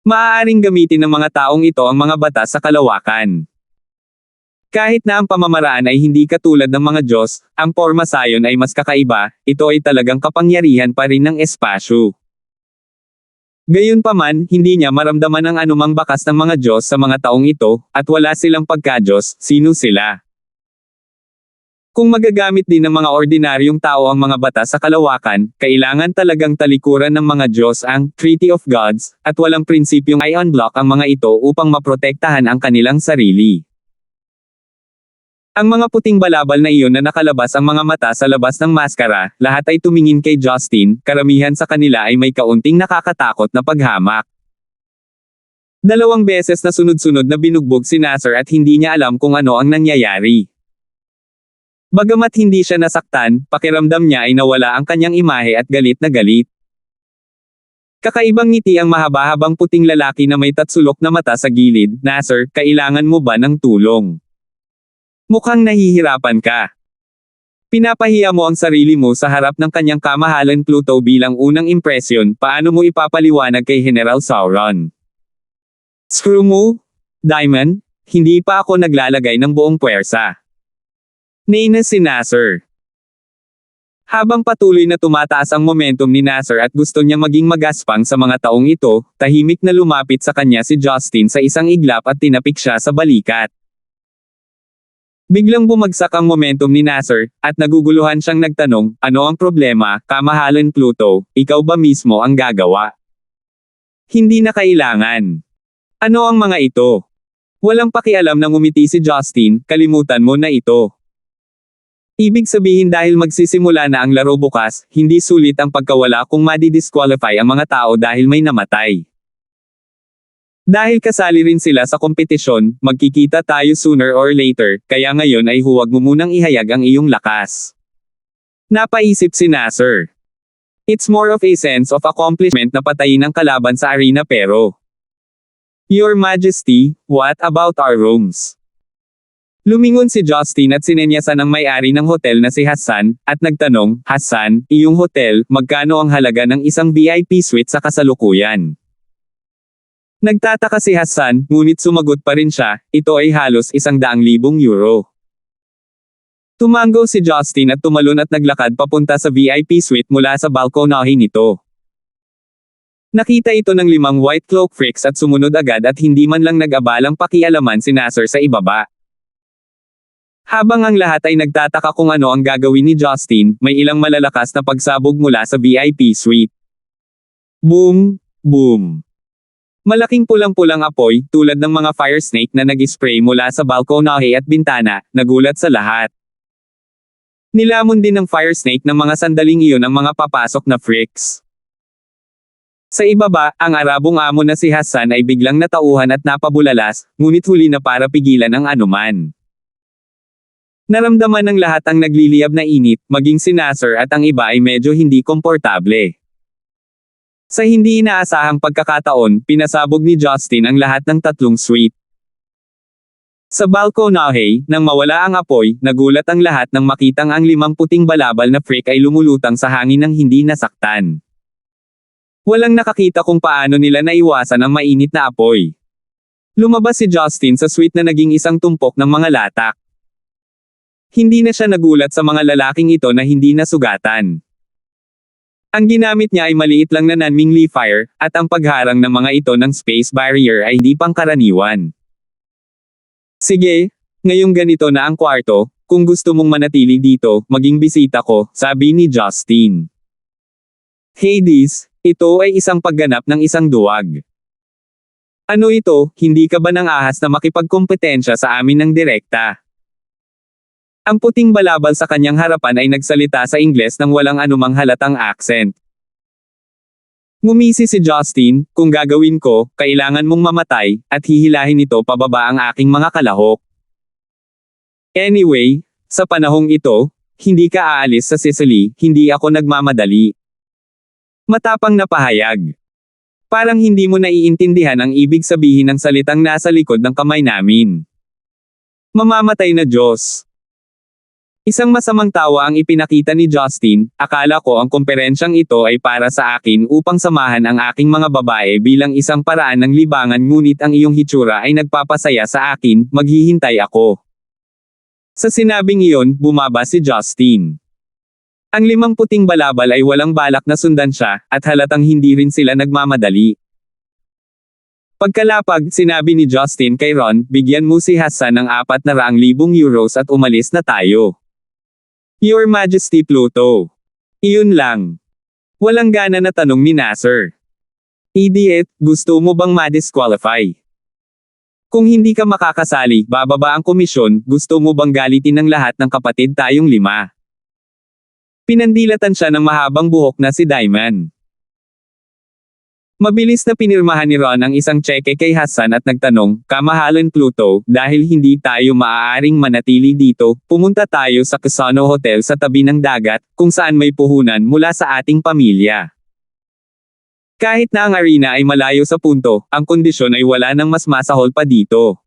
Maaaring gamitin ng mga taong ito ang mga batas sa kalawakan. Kahit na ang pamamaraan ay hindi katulad ng mga Diyos, ang porma sayon ay mas kakaiba, ito ay talagang kapangyarihan pa rin ng espasyo. Gayunpaman, hindi niya maramdaman ang anumang bakas ng mga Diyos sa mga taong ito, at wala silang pagka-Diyos, sino sila? Kung magagamit din ng mga ordinaryong tao ang mga batas sa kalawakan, kailangan talagang talikuran ng mga Diyos ang Treaty of Gods, at walang prinsipyong i-unblock ang mga ito upang maprotektahan ang kanilang sarili. Ang mga puting balabal na iyon na nakalabas ang mga mata sa labas ng maskara, lahat ay tumingin kay Justin, karamihan sa kanila ay may kaunting nakakatakot na paghamak. 2 beses na sunod-sunod na binugbog si Nasser at hindi niya alam kung ano ang nangyayari. Bagamat hindi siya nasaktan, pakiramdam niya ay nawala ang kanyang imahe at galit na galit. Kakaibang ngiti ang mahaba-habang puting lalaki na may tatsulok na mata sa gilid. Nasser, kailangan mo ba ng tulong? Mukhang nahihirapan ka. Pinapahiya mo ang sarili mo sa harap ng kanyang kamahalan Pluto bilang unang impresyon, paano mo ipapaliwanag kay General Sauron? Screw mo? Diamond? Hindi pa ako naglalagay ng buong puwersa. Nainis si Nasser. Habang patuloy na tumataas ang momentum ni Nasser at gusto niya maging magaspang sa mga taong ito, tahimik na lumapit sa kanya si Justin sa isang iglap at tinapik siya sa balikat. Biglang bumagsak ang momentum ni Nasser, at naguguluhan siyang nagtanong, ano ang problema, kamahalan Pluto, ikaw ba mismo ang gagawa? Hindi na kailangan. Ano ang mga ito? Walang pakialam nang umiti si Justin, kalimutan mo na ito. Ibig sabihin dahil magsisimula na ang laro bukas, hindi sulit ang pagkawala kung madi-disqualify ang mga tao dahil may namatay. Dahil kasali rin sila sa kompetisyon, magkikita tayo sooner or later, kaya ngayon ay huwag mo munang ihayag ang iyong lakas. Napaisip si Nasser. It's more of a sense of accomplishment na patayin ang kalaban sa arena pero... Your Majesty, what about our rooms? Lumingon si Justin at sinenyasan ang may-ari ng hotel na si Hassan, at nagtanong, Hassan, iyong hotel, magkano ang halaga ng isang VIP suite sa kasalukuyan? Nagtataka si Hassan, ngunit sumagot pa rin siya, ito ay halos 100,000 euro. Tumango si Justin at tumalon at naglakad papunta sa VIP suite mula sa balkonahe nito. Nakita ito ng 5 white cloak freaks at sumunod agad at hindi man lang nag-abalang pakialaman si Nasser sa ibaba. Habang ang lahat ay nagtataka kung ano ang gagawin ni Justin, may ilang malalakas na pagsabog mula sa VIP suite. Boom! Boom! Malaking pulang-pulang apoy, tulad ng mga fire snake na nag-spray mula sa balkonahe at bintana, nagulat sa lahat. Nilamon din ng fire snake ng mga sandaling iyon ang mga papasok na freaks. Sa ibaba, ang Arabong amo na si Hassan ay biglang natauhan at napabulalas, ngunit huli na para pigilan ang anuman. Naramdaman ng lahat ang nagliliyab na init, maging si Nasser at ang iba ay medyo hindi komportable. Sa hindi inaasahang pagkakataon, pinasabog ni Justin ang lahat ng 3 suite. Sa balkonahe, nang mawala ang apoy, nagulat ang lahat nang makitang ang 5 puting balabal na freak ay lumulutang sa hangin nang hindi nasaktan. Walang nakakita kung paano nila naiwasan ang mainit na apoy. Lumabas si Justin sa suite na naging isang tumpok ng mga latak. Hindi na siya nagulat sa mga lalaking ito na hindi nasugatan. Ang ginamit niya ay maliit lang na non-mingli fire, at ang pagharang ng mga ito ng space barrier ay hindi pangkaraniwan. Sige, ngayong ganito na ang kwarto, kung gusto mong manatili dito, maging bisita ko, sabi ni Justin. Hades, ito ay isang pagganap ng isang duwag. Ano ito, hindi ka ba nang ahas na makipagkompetensya sa amin ng direkta? Ang puting balabal sa kanyang harapan ay nagsalita sa Ingles nang walang anumang halatang accent. Ngumisi si Justin, kung gagawin ko, kailangan mong mamatay, at hihilahin ito pababa ang aking mga kalahok. Anyway, sa panahong ito, hindi ka aalis sa Sicily, hindi ako nagmamadali. Matapang na pahayag. Parang hindi mo naiintindihan ang ibig sabihin ng salitang nasa likod ng kamay namin. Mamamatay na Diyos. Isang masamang tawa ang ipinakita ni Justin, akala ko ang komperensyang ito ay para sa akin upang samahan ang aking mga babae bilang isang paraan ng libangan ngunit ang iyong hitsura ay nagpapasaya sa akin, maghihintay ako. Sa sinabing iyon, bumaba si Justin. Ang 5 puting balabal ay walang balak na sundan siya, at halatang hindi rin sila nagmamadali. Pagkalapag, sinabi ni Justin kay Ron, bigyan mo si Hassan ng 400,000 euros at umalis na tayo. Your Majesty Pluto. Iyon lang. Walang gana na tanong ni Nasser. Idiot, gusto mo bang ma-disqualify? Kung hindi ka makakasali, bababa ang komisyon, gusto mo bang galitin ng lahat ng kapatid tayong 5? Pinandilatan siya ng mahabang buhok na si Diamond. Mabilis na pinirmahan ni Ron ang isang tseke kay Hassan at nagtanong, kamahalan Pluto, dahil hindi tayo maaaring manatili dito, pumunta tayo sa Casino Hotel sa tabi ng dagat, kung saan may puhunan mula sa ating pamilya. Kahit na ang arena ay malayo sa punto, ang kondisyon ay wala nang mas masahol pa dito.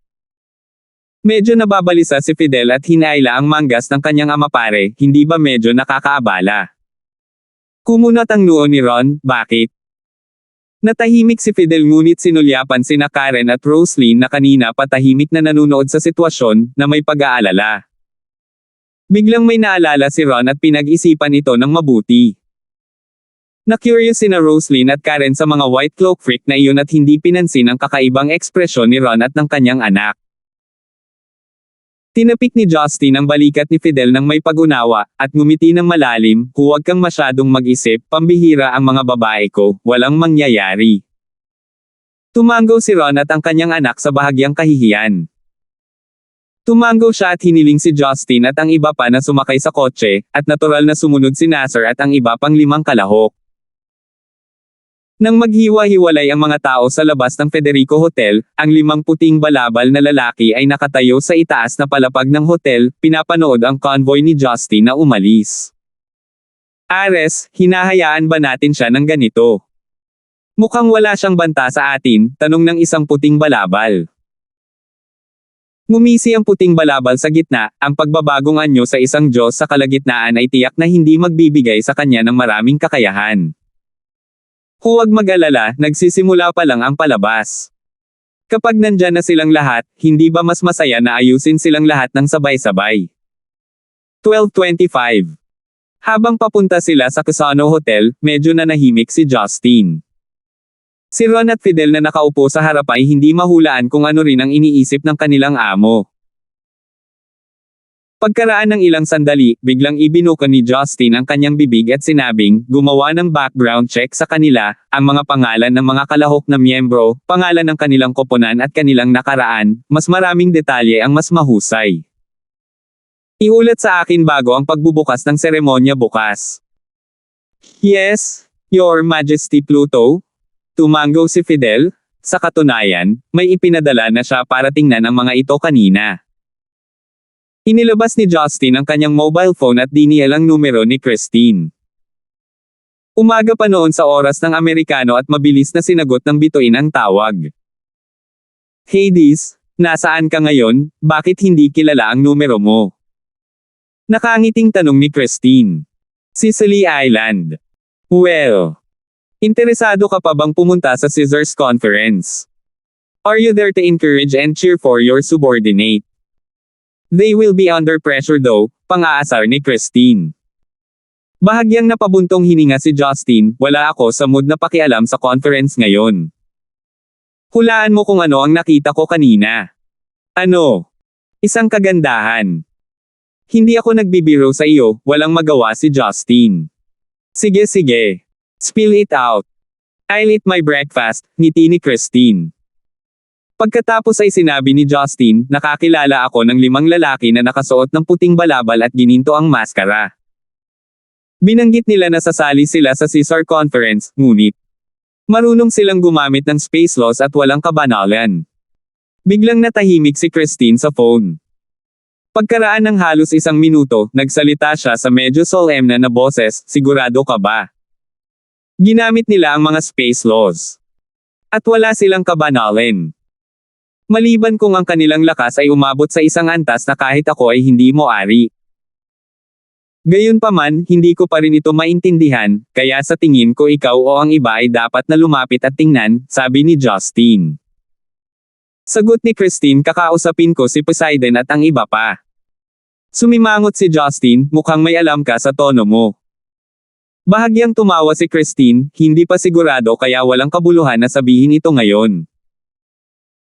Medyo nababalisa si Fidel at hinaila ang manggas ng kanyang ama pare, hindi ba medyo nakakaabala? Kumunat ang noo ni Ron, bakit? Natahimik si Fidel ngunit sinulyapan sina Karen at Roslyn na kanina patahimik na nanunood sa sitwasyon, na may pag-aalala. Biglang may naalala si Ron at pinag-isipan ito ng mabuti. Na-curious sina Roslyn at Karen sa mga white cloak freak na iyon at hindi pinansin ang kakaibang ekspresyon ni Ron at ng kanyang anak. Tinapik ni Justin ang balikat ni Fidel ng may pag-unawa, at ngumiti ng malalim, huwag kang masyadong mag-isip, pambihira ang mga babae ko, walang mangyayari. Tumango si Ron at ang kanyang anak sa bahagyang kahihiyan. Tumango siya at hiniling si Justin at ang iba pa na sumakay sa kotse, at natural na sumunod si Nasser at ang iba pang 5 kalahok. Nang maghiwa-hiwalay ang mga tao sa labas ng Federico Hotel, ang 5 puting balabal na lalaki ay nakatayo sa itaas na palapag ng hotel, pinapanood ang convoy ni Justin na umalis. Ares, hinahayaan ba natin siya ng ganito? Mukhang wala siyang banta sa atin, tanong ng isang puting balabal. Ngumisi ang puting balabal sa gitna, ang pagbabagong anyo sa isang Diyos sa kalagitnaan ay tiyak na hindi magbibigay sa kanya ng maraming kakayahan. Huwag mag-alala, nagsisimula pa lang ang palabas. Kapag nandyan na silang lahat, hindi ba mas masaya na ayusin silang lahat ng sabay-sabay? 12:25. Habang papunta sila sa Casino Hotel, medyo nanahimik si Justin. Si Ron at Fidel na nakaupo sa harap ay hindi mahulaan kung ano rin ang iniisip ng kanilang amo. Pagkaraan ng ilang sandali, biglang ibinuka ni Justin ang kanyang bibig at sinabing, gumawa ng background check sa kanila, ang mga pangalan ng mga kalahok na miyembro, pangalan ng kanilang koponan at kanilang nakaraan, mas maraming detalye ang mas mahusay. Iulat sa akin bago ang pagbubukas ng seremonya bukas. Yes, Your Majesty Pluto. Tumango si Fidel. Sa katunayan, may ipinadala na siya para tingnan ang mga ito kanina. Inilabas ni Justin ang kanyang mobile phone at dinial ang numero ni Christine. Umaga pa noon sa oras ng Amerikano at mabilis na sinagot ng bituin ang tawag. Hades, nasaan ka ngayon? Bakit hindi kilala ang numero mo? Nakangiting tanong ni Christine. Sicily Island. Well, interesado ka pa bang pumunta sa Caesars Conference? Are you there to encourage and cheer for your subordinate? They will be under pressure though, pang-aasar ni Christine. Bahagyang napabuntong hininga si Justin, wala ako sa mood na pakialam sa conference ngayon. Hulaan mo kung ano ang nakita ko kanina. Ano? Isang kagandahan. Hindi ako nagbibiro sa iyo, walang magawa si Justin. Sige. Spill it out. I'll eat my breakfast, ngiti ni Christine. Pagkatapos ay sinabi ni Justin, nakakilala ako ng 5 lalaki na nakasuot ng puting balabal at gininto ang maskara. Binanggit nila na sasali sila sa Caesar Conference, ngunit marunong silang gumamit ng space laws at walang kabanalan. Biglang natahimik si Christine sa phone. Pagkaraan ng halos 1 minuto, nagsalita siya sa medyo solemn na boses, sigurado ka ba? Ginamit nila ang mga space laws. At wala silang kabanalan. Maliban kung ang kanilang lakas ay umabot sa isang antas na kahit ako ay hindi mo ari. Gayunpaman, hindi ko pa rin ito maintindihan, kaya sa tingin ko ikaw o ang iba ay dapat na lumapit at tingnan, sabi ni Justin. Sagot ni Christine, kakausapin ko si Poseidon at ang iba pa. Sumimangot si Justin, mukhang may alam ka sa tono mo. Bahagyang tumawa si Christine, hindi pa sigurado kaya walang kabuluhan na sabihin ito ngayon.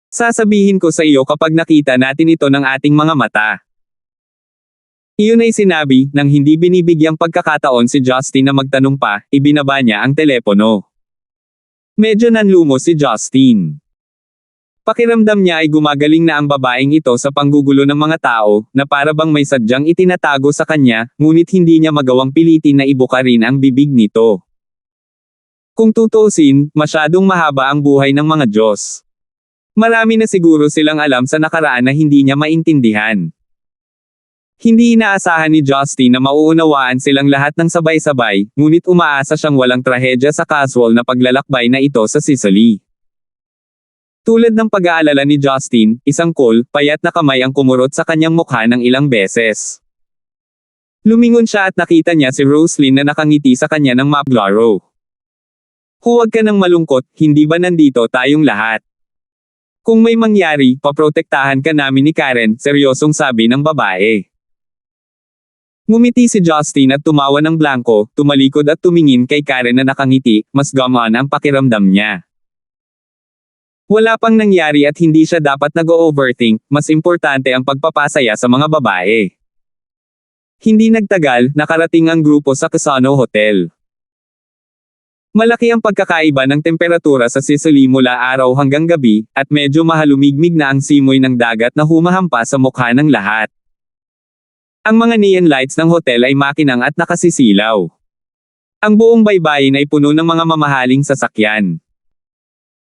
Sasabihin ko sa iyo kapag nakita natin ito ng ating mga mata. Iyon ay sinabi, nang hindi binibigyang pagkakataon si Justin na magtanong pa, ibinaba niya ang telepono. Medyo nanlumo si Justin. Pakiramdam niya ay gumagaling na ang babaeng ito sa panggugulo ng mga tao, na para bang may sadyang itinatago sa kanya, ngunit hindi niya magawang pilitin na ibuka rin ang bibig nito. Kung tutuusin, masyadong mahaba ang buhay ng mga Diyos. Marami na siguro silang alam sa nakaraan na hindi niya maintindihan. Hindi inaasahan ni Justin na mauunawaan silang lahat ng sabay-sabay, ngunit umaasa siyang walang trahedya sa casual na paglalakbay na ito sa Sicily. Tulad ng pag-aalala ni Justin, isang cool, payat na kamay ang kumurot sa kanyang mukha ng ilang beses. Lumingon siya at nakita niya si Roslyn na nakangiti sa kanya ng maglaro. Huwag ka nang malungkot, hindi ba nandito tayong lahat? Kung may mangyari, paprotektahan ka namin ni Karen, seryosong sabi ng babae. Ngumiti si Justin at tumawa ng blanko, tumalikod at tumingin kay Karen na nakangiti, mas gamaan ang pakiramdam niya. Wala pang nangyari at hindi siya dapat nag-overthink, mas importante ang pagpapasaya sa mga babae. Hindi nagtagal, nakarating ang grupo sa Casino Hotel. Malaki ang pagkakaiba ng temperatura sa Sicily mula araw hanggang gabi, at medyo mahalumigmig na ang simoy ng dagat na humahampas sa mukha ng lahat. Ang mga neon lights ng hotel ay makinang at nakasisilaw. Ang buong baybayin ay puno ng mga mamahaling sasakyan.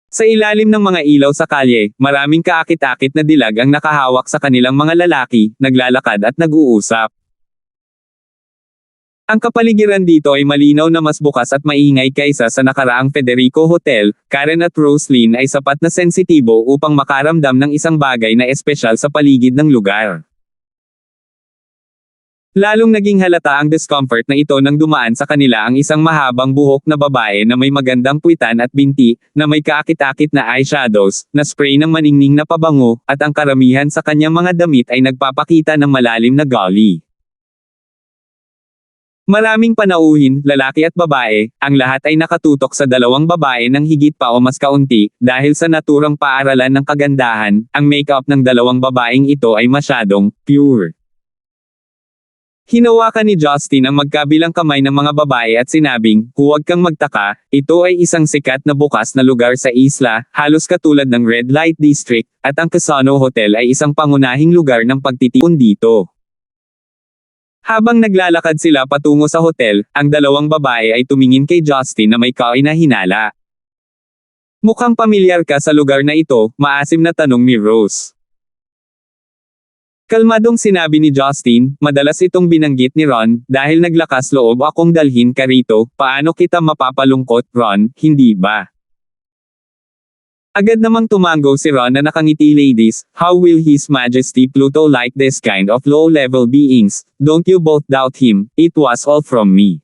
Sa ilalim ng mga ilaw sa kalye, maraming kaakit-akit na dilag ang nakahawak sa kanilang mga lalaki, naglalakad at nag-uusap. Ang kapaligiran dito ay malinaw na mas bukas at maingay kaysa sa nakaraang Federico Hotel. Karen at Roslyn ay sapat na sensitibo upang makaramdam ng isang bagay na espesyal sa paligid ng lugar. Lalong naging halata ang discomfort na ito nang dumaan sa kanila ang isang mahabang buhok na babae na may magandang puwitan at binti, na may kaakit-akit na eyeshadows, na spray ng maningning na pabango, at ang karamihan sa kanyang mga damit ay nagpapakita ng malalim na gully. Maraming panauhin, lalaki at babae, ang lahat ay nakatutok sa dalawang babae ng higit pa o mas kaunti, dahil sa naturang paaralan ng kagandahan, ang makeup ng dalawang babaeng ito ay masyadong pure. Hinawakan ni Justin ang magkabilang kamay ng mga babae at sinabing, huwag kang magtaka, ito ay isang sikat na bukas na lugar sa isla, halos katulad ng Red Light District, at ang Casino Hotel ay isang pangunahing lugar ng pagtitipon dito. Habang naglalakad sila patungo sa hotel, ang dalawang babae ay tumingin kay Justin na may kainahinala. Mukhang pamilyar ka sa lugar na ito, maasim na tanong ni Rose. Kalmadong sinabi ni Justin, madalas itong binanggit ni Ron, dahil naglakas loob akong dalhin ka rito, paano kita mapapalungkot, Ron, hindi ba? Agad namang tumango si Ron na nakangiti. Ladies, how will His Majesty Pluto like this kind of low-level beings? Don't you both doubt him, it was all from me.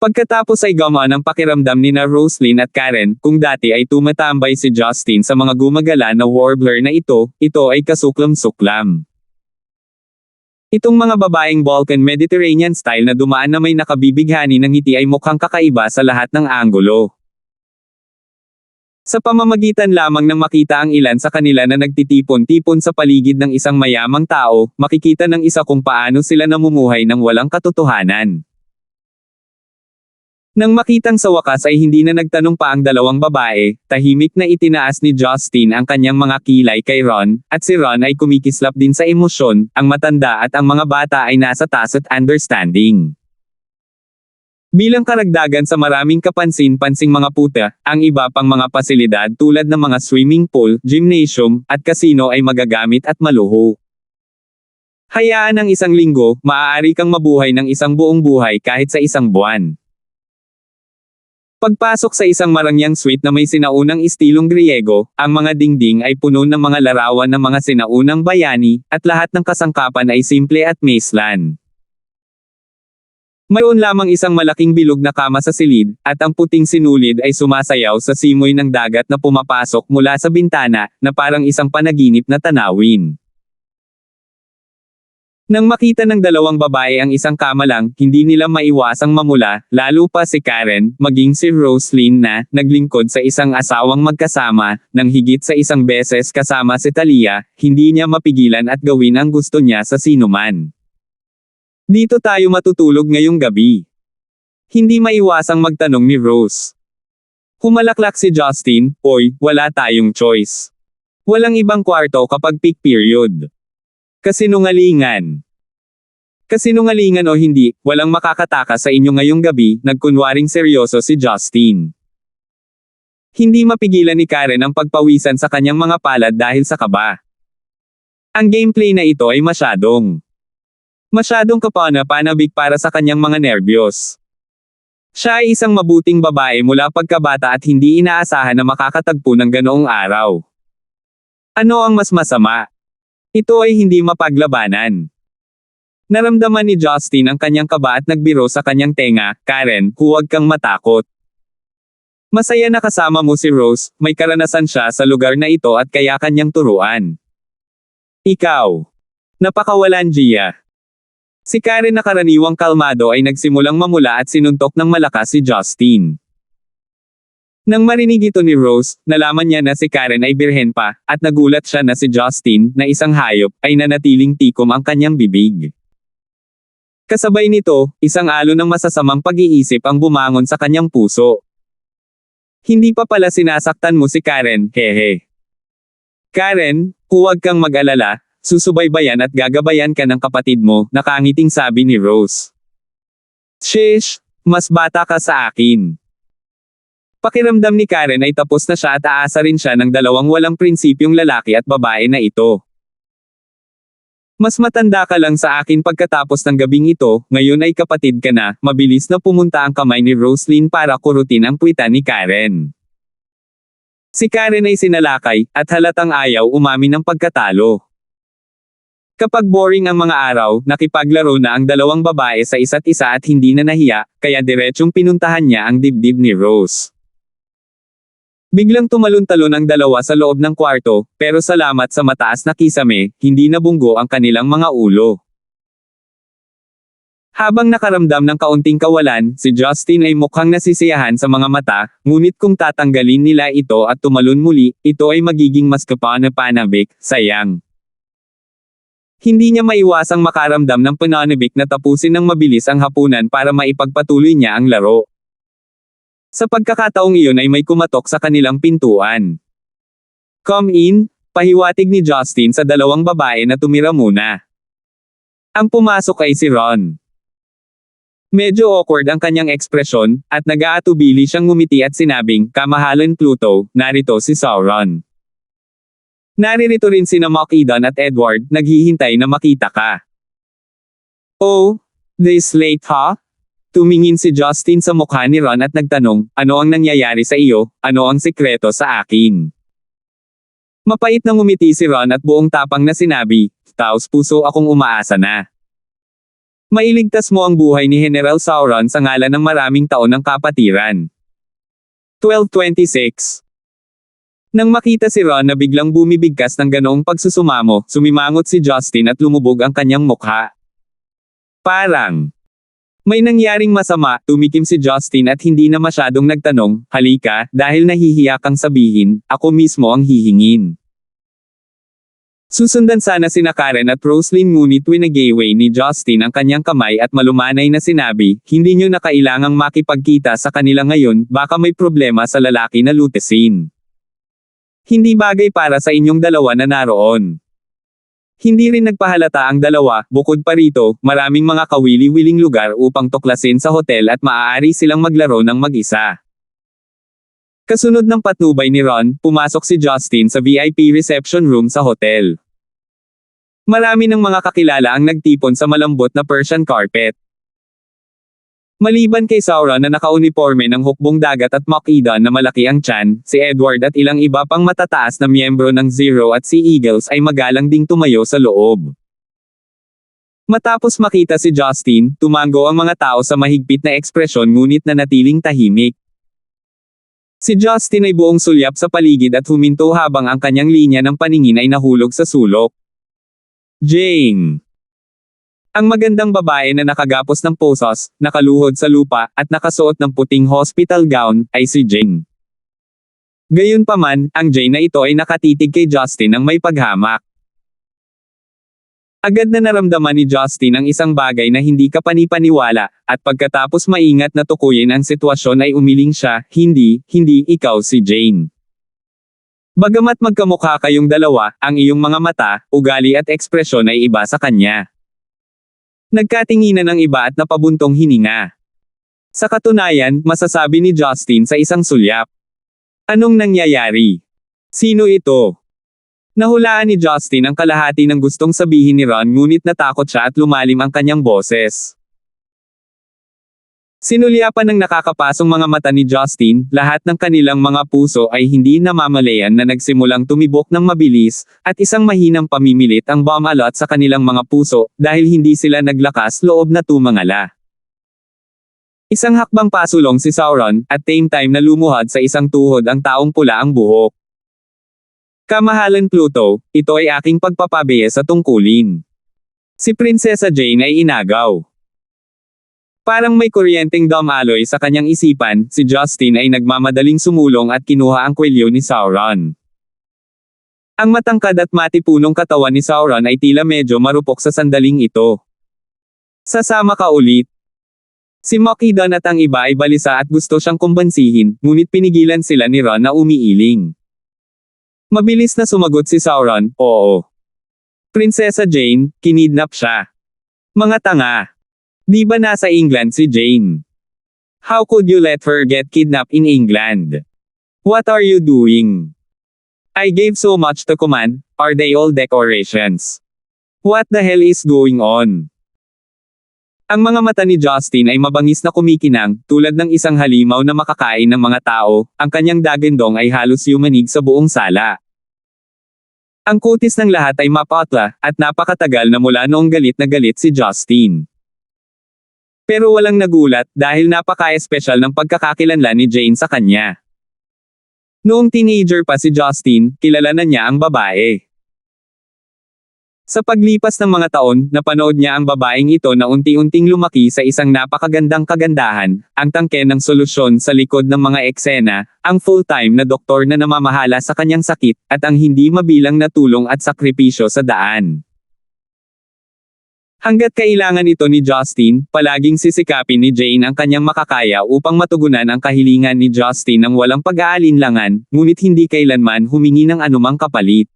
Pagkatapos ay gumaan ang pakiramdam ni na Roslyn at Karen, kung dati ay tumatambay si Justin sa mga gumagala na warbler na ito ay kasuklam-suklam. Itong mga babaeng Balkan Mediterranean style na dumaan na may nakabibighani ng ngiti ay mukhang kakaiba sa lahat ng anggulo. Sa pamamagitan lamang ng makita ang ilan sa kanila na nagtitipon-tipon sa paligid ng isang mayamang tao, makikita ng isa kung paano sila namumuhay ng walang katotohanan. Nang makitang sa wakas ay hindi na nagtanong pa ang dalawang babae, tahimik na itinaas ni Justin ang kanyang mga kilay kay Ron, at si Ron ay kumikislap din sa emosyon, ang matanda at ang mga bata ay nasa tacit understanding. Bilang karagdagan sa maraming kapansin-pansing mga puta, ang iba pang mga pasilidad tulad ng mga swimming pool, gymnasium, at casino ay magagamit at maluho. Hayaan ng isang linggo, maaari kang mabuhay ng isang buong buhay kahit sa isang buwan. Pagpasok sa isang marangyang suite na may sinaunang istilong Griego, ang mga dingding ay puno ng mga larawan ng mga sinaunang bayani, at lahat ng kasangkapan ay simple at maislan. Mayroon lamang isang malaking bilog na kama sa silid, at ang puting sinulid ay sumasayaw sa simoy ng dagat na pumapasok mula sa bintana, na parang isang panaginip na tanawin. Nang makita ng dalawang babae ang isang kama lang, hindi nila maiwasang mamula, lalo pa si Karen, maging si Roslyn na, naglingkod sa isang asawang magkasama, nang higit sa isang beses kasama si Talia, hindi niya mapigilan at gawin ang gusto niya sa sinuman. Dito tayo matutulog ngayong gabi. Hindi maiwasang magtanong ni Rose. Humalaklak si Justin, oy, wala tayong choice. Walang ibang kwarto kapag peak period. Kasinungalingan. Kasinungalingan o hindi, walang makakatakas sa inyo ngayong gabi, nagkunwaring seryoso si Justin. Hindi mapigilan ni Karen ang pagpawisan sa kanyang mga palad dahil sa kaba. Ang gameplay na ito ay masyadong kapana-panabik para sa kanyang mga nerbiyos. Siya ay isang mabuting babae mula pagkabata at hindi inaasahan na makakatagpo ng ganoong araw. Ano ang mas masama? Ito ay hindi mapaglabanan. Naramdaman ni Justin ang kanyang kaba at nagbiro sa kanyang tenga, Karen, huwag kang matakot. Masaya na kasama mo si Rose, may karanasan siya sa lugar na ito at kaya kanyang turuan. Ikaw. Napakawalan Gia. Si Karen na karaniwang kalmado ay nagsimulang mamula at sinuntok ng malakas si Justin. Nang marinig ito ni Rose, nalaman niya na si Karen ay birhen pa, at nagulat siya na si Justin, na isang hayop, ay nanatiling tikom ang kanyang bibig. Kasabay nito, isang alon ng masasamang pag-iisip ang bumangon sa kanyang puso. Hindi pa pala sinasaktan mo si Karen, hehe. Karen, huwag kang mag-alala, susubaybayan at gagabayan ka ng kapatid mo, nakangiting sabi ni Rose. Sheesh, mas bata ka sa akin. Pakiramdam ni Karen ay tapos na siya at aasa rin siya ng dalawang walang prinsipyong lalaki at babae na ito. Mas matanda ka lang sa akin pagkatapos ng gabing ito, ngayon ay kapatid ka na, mabilis na pumunta ang kamay ni Roslyn para kurutin ang puwitan ni Karen. Si Karen ay sinalakay, at halatang ayaw umamin ng pagkatalo. Kapag boring ang mga araw, nakipaglaro na ang dalawang babae sa isa't isa at hindi na nahiya, kaya diretsyong pinuntahan niya ang dibdib ni Rose. Biglang tumalon-talon ang dalawa sa loob ng kwarto, pero salamat sa mataas na kisame, hindi nabunggo ang kanilang mga ulo. Habang nakaramdam ng kaunting kawalan, si Justin ay mukhang nasisiyahan sa mga mata, ngunit kung tatanggalin nila ito at tumalon muli, ito ay magiging mas kapanabik, sayang. Hindi niya maiwasang makaramdam ng pananabik na tapusin ng mabilis ang hapunan para maipagpatuloy niya ang laro. Sa pagkakataong iyon ay may kumatok sa kanilang pintuan. "Come in," pahiwatig ni Justin sa dalawang babae na tumira muna. Ang pumasok ay si Ron. Medyo awkward ang kanyang ekspresyon, at nag-aatubili siyang ngumiti at sinabing, "Kamahalan Pluto, narito si Sauron." Naririto rin sina Macedon at Edward, naghihintay na makita ka. "Oh, this late ha?" Tumingin si Justin sa mukha ni Ron at nagtanong, "Ano ang nangyayari sa iyo, ano ang sikreto sa akin?" Mapait na ngumiti si Ron at buong tapang na sinabi, "Taos puso akong umaasa na. Mailigtas mo ang buhay ni General Sauron sa ngalan ng maraming taon ng kapatiran." 12:26. Nang makita si Ron na biglang bumibigkas ng ganoong pagsusumamo, sumimangot si Justin at lumubog ang kanyang mukha. "Parang may nangyaring masama," tumikim si Justin at hindi na masyadong nagtanong, "Halika, dahil nahihiya kang sabihin, ako mismo ang hihingin." Susundan sana sina Karen at Roslyn ngunit winagayway ni Justin ang kanyang kamay at malumanay na sinabi, "Hindi nyo na kailangang makipagkita sa kanila ngayon, baka may problema sa lalaki na lutesin. Hindi bagay para sa inyong dalawa na naroon." Hindi rin nagpahalata ang dalawa, bukod pa rito, maraming mga kawili-wiling lugar upang tuklasin sa hotel at maaari silang maglaro ng mag-isa. Kasunod ng patnubay ni Ron, pumasok si Justin sa VIP reception room sa hotel. Marami ng mga kakilala ang nagtipon sa malambot na Persian carpet. Maliban kay Sauron na nakauniporme ng hukbong dagat at Macedon na malaki ang tiyan, si Edward at ilang iba pang matataas na miyembro ng Zero at Sea Eagles ay magalang ding tumayo sa loob. Matapos makita si Justin, tumango ang mga tao sa mahigpit na ekspresyon ngunit nanatiling tahimik. Si Justin ay buong sulyap sa paligid at huminto habang ang kanyang linya ng paningin ay nahulog sa sulok. Jane. Ang magandang babae na nakagapos ng posos, nakaluhod sa lupa, at nakasuot ng puting hospital gown, ay si Jane. Gayunpaman, ang Jane na ito ay nakatitig kay Justin ng may paghamak. Agad na naramdaman ni Justin ang isang bagay na hindi kapanipaniwala, at pagkatapos maingat na tukuyin ang sitwasyon ay umiling siya, "Hindi ikaw si Jane. Bagamat magkamukha kayong dalawa, ang iyong mga mata, ugali at ekspresyon ay iba sa kanya." Nagkatinginan ng iba at napabuntong hininga. Sa katunayan, masasabi ni Justin sa isang sulyap. "Anong nangyayari? Sino ito?" Nahulaan ni Justin ang kalahati ng gustong sabihin ni Ron ngunit natakot siya at lumalim ang kanyang boses. Sinulyapan ng nakakapasong mga mata ni Justin, lahat ng kanilang mga puso ay hindi namamalayan na nagsimulang tumibok ng mabilis, at isang mahinang pamimilit ang bumalot sa kanilang mga puso, dahil hindi sila naglakas loob na tumangala. Isang hakbang pasulong si Sauron, at same time na lumuhad sa isang tuhod ang taong pula ang buhok. "Kamahalan Pluto, ito ay aking pagpapabiya sa tungkulin. Si Prinsesa Jane ay inagaw." Parang may kuryenteng dumaloy sa kanyang isipan, si Justin ay nagmamadaling sumulong at kinuha ang kwelyo ni Sauron. Ang matangkad at matipunong katawan ni Sauron ay tila medyo marupok sa sandaling ito. "Sasama ka ulit." Si Macedon at ang iba ay balisa at gusto siyang kumbansihin, ngunit pinigilan sila ni Ron na umiiling. Mabilis na sumagot si Sauron, "Oo. Prinsesa Jane, kinidnap siya." "Mga tanga. Di ba nasa England si Jane? How could you let her get kidnapped in England? What are you doing? I gave so much to command, are they all decorations? What the hell is going on?" Ang mga mata ni Justin ay mabangis na kumikinang, tulad ng isang halimaw na makakain ng mga tao, ang kanyang dagandong ay halos yumanig sa buong sala. Ang kutis ng lahat ay mapatla, at napakatagal na mula noong galit na galit si Justin. Pero walang nagulat, dahil napaka-espesyal ng pagkakakilanlan ni Jane sa kanya. Noong teenager pa si Justin, kilala na niya ang babae. Sa paglipas ng mga taon, napanood niya ang babaeng ito na unti-unting lumaki sa isang napakagandang kagandahan, ang tangke ng solusyon sa likod ng mga eksena, ang full-time na doktor na namamahala sa kanyang sakit, at ang hindi mabilang na tulong at sakripisyo sa daan. Hangga't kailangan ito ni Justin, palaging sisikapin ni Jane ang kanyang makakaya upang matugunan ang kahilingan ni Justin ng walang pag-aalinlangan, ngunit hindi kailanman humingi ng anumang kapalit.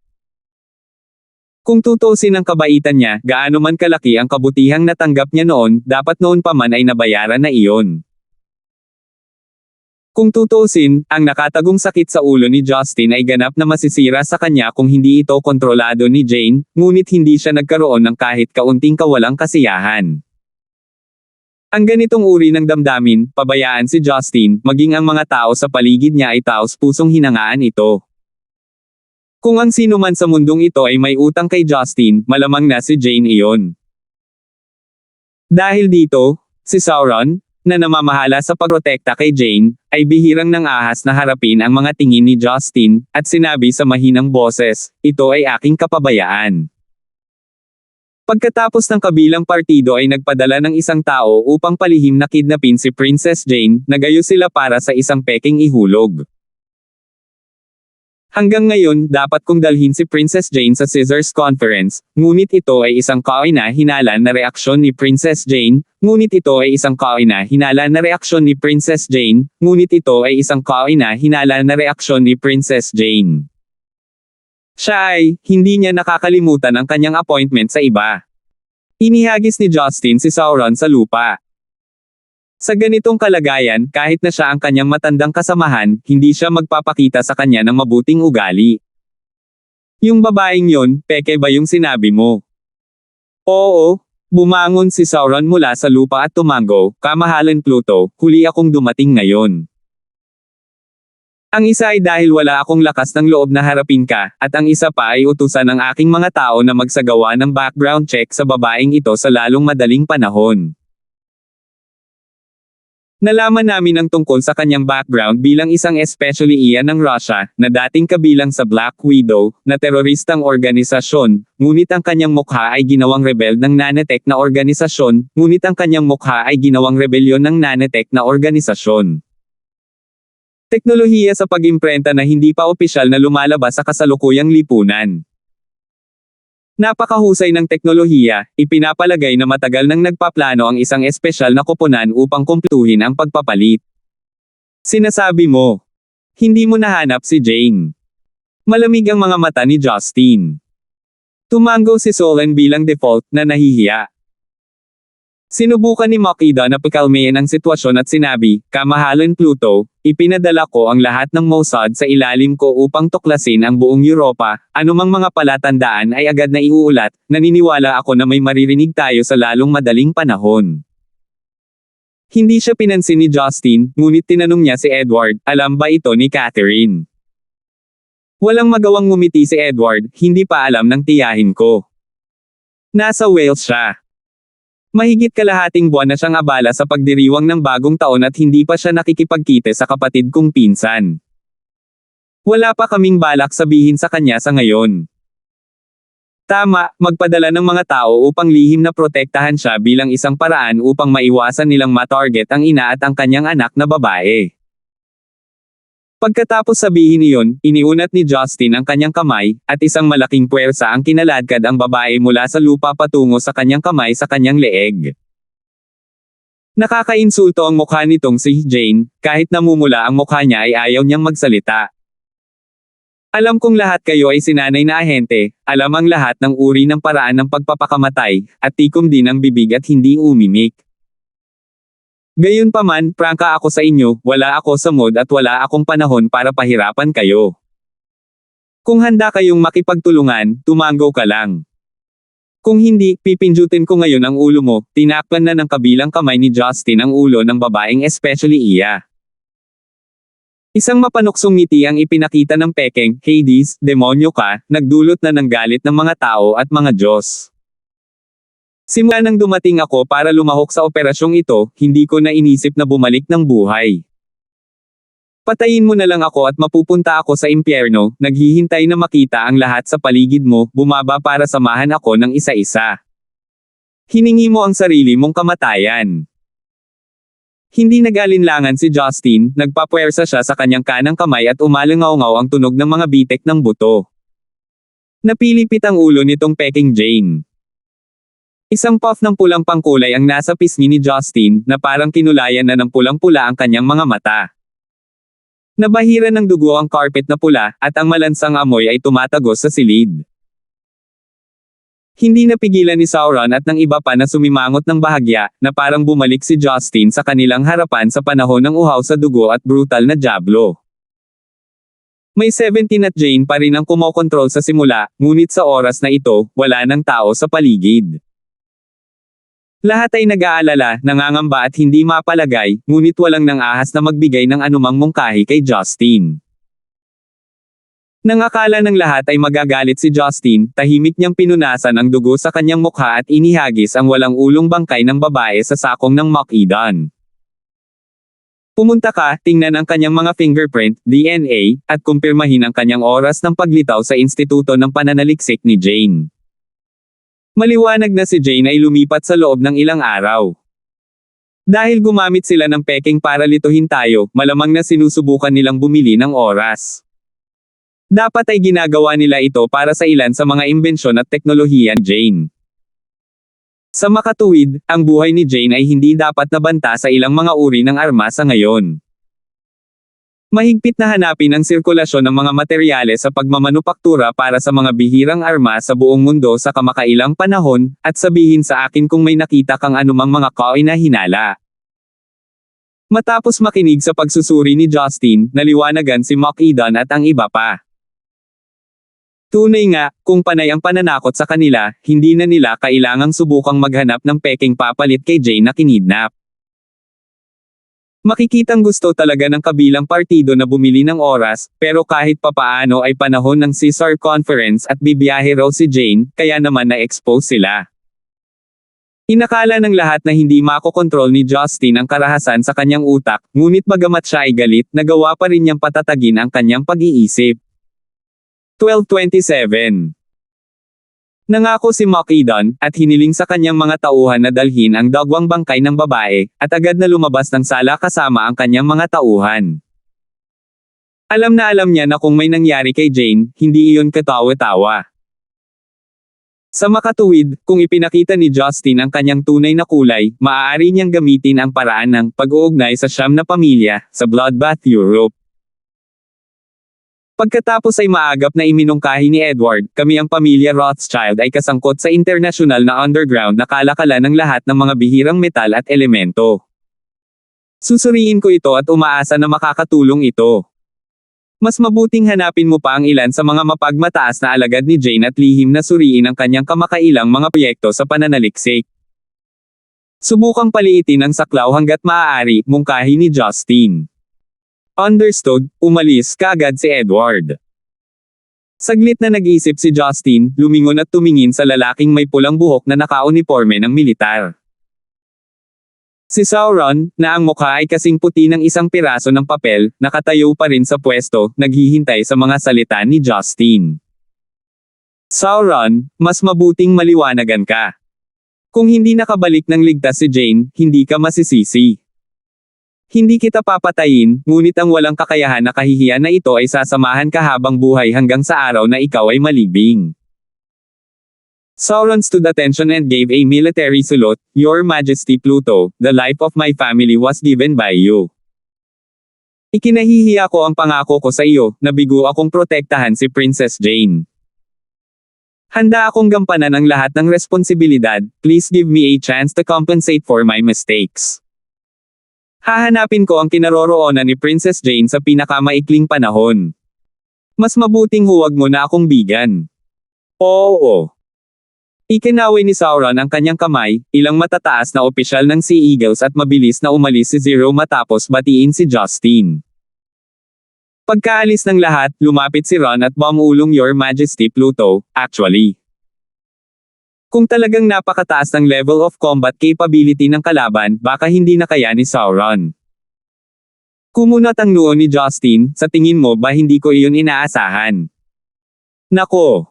Kung tutuusin ang kabaitan niya, gaano man kalaki ang kabutihang natanggap niya noon, dapat noon pa man ay nabayaran na iyon. Kung tutuusin, ang nakatagong sakit sa ulo ni Justin ay ganap na masisira sa kanya kung hindi ito kontrolado ni Jane, ngunit hindi siya nagkaroon ng kahit kaunting kawalang kasiyahan. Ang ganitong uri ng damdamin, pabayaan si Justin, maging ang mga tao sa paligid niya ay taos-pusong hinangaan ito. Kung ang sino man sa mundong ito ay may utang kay Justin, malamang na si Jane iyon. Dahil dito, si Sauron, na namamahala sa pagprotekta kay Jane, ay bihirang nang ahas na harapin ang mga tingin ni Justin, at sinabi sa mahinang boses, "Ito ay aking kapabayaan." Pagkatapos ng kabilang partido ay nagpadala ng isang tao upang palihim na kidnapin si Princess Jane, nagayo sila para sa isang peking ihulog. Hanggang ngayon, dapat kong dalhin si Princess Jane sa Scissors Conference, ngunit ito ay isang kaina-hinala na reaksyon ni Princess Jane, ngunit ito ay isang kaina-hinala na reaksyon ni Princess Jane, ngunit ito ay isang kaina-hinala na reaksyon ni Princess Jane. Siya ay, hindi niya nakakalimutan ang kanyang appointment sa iba. Inihagis ni Justin si Sauron sa lupa. Sa ganitong kalagayan, kahit na siya ang kanyang matandang kasamahan, hindi siya magpapakita sa kanya ng mabuting ugali. Yung babaeng yon, peke ba yung sinabi mo? Oo, bumangon si Sauron mula sa lupa at tumango, "Kamahalan Pluto, huli akong dumating ngayon. Ang isa ay dahil wala akong lakas ng loob na harapin ka, at ang isa pa ay utusan ng aking mga tao na magsagawa ng background check sa babaeng ito sa lalong madaling panahon." Nalaman namin ang tungkol sa kanyang background bilang isang especially iyan ng Russia, na dating kabilang sa Black Widow, na teroristang organisasyon, ngunit ang kanyang mukha ay ginawang rebel ng nanetech na organisasyon, ngunit ang kanyang mukha ay ginawang rebelyon ng nanetech na organisasyon. Teknolohiya sa pag-imprenta na hindi pa opisyal na lumalabas sa kasalukuyang lipunan. Napakahusay ng teknolohiya, ipinapalagay na matagal nang nagpaplano ang isang espesyal na koponan upang kumpletuhin ang pagpapalit. Sinasabi mo, hindi mo nahanap si Jane. Malamig ang mga mata ni Justin. Tumango si Solen bilang default na nahihiya. Sinubukan ni Makida na pakalmayan ang sitwasyon at sinabi, "Kamahalan Pluto, ipinadala ko ang lahat ng Mossad sa ilalim ko upang tuklasin ang buong Europa, anumang mga palatandaan ay agad na iuulat, naniniwala ako na may maririnig tayo sa lalong madaling panahon." Hindi siya pinansin ni Justin, ngunit tinanong niya si Edward, "Alam ba ito ni Catherine?" Walang magawang ngumiti si Edward, "Hindi pa alam ng tiyahin ko. Nasa Wales siya. Mahigit kalahating buwan na siyang abala sa pagdiriwang ng bagong taon at hindi pa siya nakikipagkita sa kapatid kong pinsan. Wala pa kaming balak sabihin sa kanya sa ngayon." Tama, magpadala ng mga tao upang lihim na protektahan siya bilang isang paraan upang maiwasan nilang matarget ang ina at ang kanyang anak na babae. Pagkatapos sabihin iyon, iniunat ni Justin ang kanyang kamay, at isang malaking puwersa ang kinaladkad ang babae mula sa lupa patungo sa kanyang kamay sa kanyang leeg. Nakakainsulto ang mukha nitong si Jane, kahit namumula ang mukha niya ay ayaw niyang magsalita. "Alam kong lahat kayo ay sinanay na ahente, alam ang lahat ng uri ng paraan ng pagpapakamatay, at tikom din ang bibig at hindi umimik. Gayunpaman, prangka ako sa inyo, wala ako sa mood at wala akong panahon para pahirapan kayo. Kung handa kayong makipagtulungan, tumango ka lang. Kung hindi, pipindutin ko ngayon ang ulo mo." Tinakpan na ng kabilang kamay ni Justin ang ulo ng babaeng especially iya. Isang mapanuksong ngiti ang ipinakita ng pekeng, "Hades, demonyo ka," nagdulot na ng galit ng mga tao at mga Diyos. "Simula nang dumating ako para lumahok sa operasyong ito, hindi ko na inisip na bumalik ng buhay. Patayin mo na lang ako at mapupunta ako sa impyerno, naghihintay na makita ang lahat sa paligid mo, bumaba para samahan ako ng isa-isa. Hiningi mo ang sarili mong kamatayan. Hindi nag-alinlangan si Justin, nagpapuwersa siya sa kanyang kanang kamay at umalangaw-ngaw ang tunog ng mga bitek ng buto. Napilipit ang ulo nitong peking Jane. Isang puff ng pulang pangkulay ang nasa pisngi ni Justin, na parang kinulayan na ng pulang-pula ang kanyang mga mata. Nabahira ng dugo ang carpet na pula, at ang malansang amoy ay tumatagos sa silid. Hindi napigilan ni Sauron at ng iba pa na sumimangot ng bahagya, na parang bumalik si Justin sa kanilang harapan sa panahon ng uhaw sa dugo at brutal na dyablo. May 17 at Jane pa rin ang kumokontrol sa simula, ngunit sa oras na ito, wala nang tao sa paligid. Lahat ay nag-aalala, nangangamba at hindi mapalagay, ngunit walang nang ahas na magbigay ng anumang mungkahi kay Justin. Nang akala ng lahat ay magagalit si Justin, tahimik niyang pinunasan ang dugo sa kanyang mukha at inihagis ang walang ulong bangkay ng babae sa sakong ng Mock-Edan. Pumunta ka, tingnan ang kanyang mga fingerprint, DNA, at kumpirmahin ang kanyang oras ng paglitaw sa Instituto ng Pananaliksik ni Jane. Maliwanag na si Jane ay lumipat sa loob ng ilang araw. Dahil gumamit sila ng peking para lituhin tayo, malamang na sinusubukan nilang bumili ng oras. Dapat ay ginagawa nila ito para sa ilan sa mga imbensyon at teknolohiya ni Jane. Sa makatuwid, ang buhay ni Jane ay hindi dapat nabanta sa ilang mga uri ng armas sa ngayon. Mahigpit na hanapin ang sirkulasyon ng mga materyales sa pagmamanupaktura para sa mga bihirang armas sa buong mundo sa kamakailang panahon, at sabihin sa akin kung may nakita kang anumang mga kaoy na hinala. Matapos makinig sa pagsusuri ni Justin, naliwanagan si Mock-Edan at ang iba pa. Tunay nga, kung panay ang pananakot sa kanila, hindi na nila kailangang subukang maghanap ng peking papalit kay Jane na kinidnap. Makikitang gusto talaga ng kabilang partido na bumili ng oras, pero kahit papaano ay panahon ng Caesar Conference at bibiyahe raw si Jane, kaya naman na-expose sila. Inakala ng lahat na hindi makokontrol ni Justin ang karahasan sa kanyang utak, ngunit bagamat siya ay galit, nagawa pa rin niyang patatagin ang kanyang pag-iisip. 12:27 Nangako si Mock-Edan, at hiniling sa kanyang mga tauhan na dalhin ang dagwang bangkay ng babae, at agad na lumabas ng sala kasama ang kanyang mga tauhan. Alam na alam niya na kung may nangyari kay Jane, hindi iyon katawa-tawa. Sa makatuwid, kung ipinakita ni Justin ang kanyang tunay na kulay, maaari niyang gamitin ang paraan ng pag-uugnay sa siyam na pamilya, sa Bloodbath Europe. Pagkatapos ay maagap na iminungkahi ni Edward, kami ang pamilya Rothschild ay kasangkot sa internasyonal na underground na kalakalan ng lahat ng mga bihirang metal at elemento. Susuriin ko ito at umaasa na makakatulong ito. Mas mabuting hanapin mo pa ang ilan sa mga mapagmataas na alagad ni Jane at lihim na suriin ang kanyang kamakailang mga proyekto sa pananaliksik. Subukang paliitin ang saklaw hanggat maaari, mungkahi ni Justin. Understood, umalis kaagad si Edward. Saglit na nag-isip si Justin, lumingon at tumingin sa lalaking may pulang buhok na nakauniporme ng militar. Si Sauron, na ang mukha ay kasing puti ng isang piraso ng papel, nakatayo pa rin sa pwesto, naghihintay sa mga salita ni Justin. Sauron, mas mabuting maliwanagan ka. Kung hindi nakabalik ng ligtas si Jane, hindi ka masisisi. Hindi kita papatayin, ngunit ang walang kakayahan na kahihiyan na ito ay sasamahan ka habang buhay hanggang sa araw na ikaw ay malibing. Sauron stood attention and gave a military salute, Your Majesty Pluto, the life of my family was given by you. Ikinahihiya ko ang pangako ko sa iyo, na bigo akong protektahan si Princess Jane. Handa akong gampanan ang lahat ng responsibilidad, please give me a chance to compensate for my mistakes. Hahanapin ko ang kinaroroonan ni Princess Jane sa pinakamaikling panahon. Mas mabuting huwag mo na akong bigan. Oo. Ikinawi ni Sauron ang kanyang kamay, ilang matataas na opisyal ng Sea Eagles at mabilis na umalis si Zero matapos batiin si Justin. Pagkaalis ng lahat, lumapit si Ron at bumulong Your Majesty Pluto, actually. Kung talagang napakataas ng level of combat capability ng kalaban, baka hindi na kaya ni Sauron. Kumunot ang noo ni Justin, sa tingin mo ba hindi ko iyon inaasahan? Nako!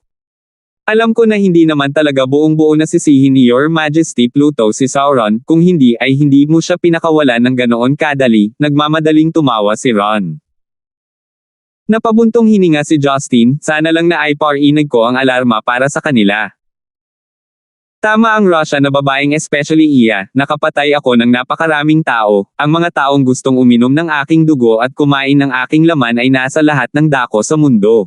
Alam ko na hindi naman talaga buong-buo na sisihin ni Your Majesty Pluto si Sauron, kung hindi ay hindi mo siya pinakawalan ng ganoon kadali, nagmamadaling tumawa si Ron. Napabuntong hininga si Justin, sana lang na ay parinig ko ang alarma para sa kanila. Tama ang Russia na babaeng especially iya, nakapatay ako ng napakaraming tao, ang mga taong gustong uminom ng aking dugo at kumain ng aking laman ay nasa lahat ng dako sa mundo.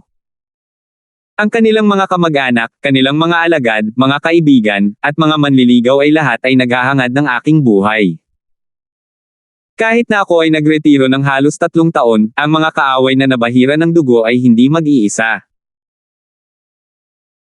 Ang kanilang mga kamag-anak, kanilang mga alagad, mga kaibigan, at mga manliligaw ay lahat ay naghahangad ng aking buhay. Kahit na ako ay nagretiro ng halos 3 taon, ang mga kaaway na nabahira ng dugo ay hindi mag-iisa.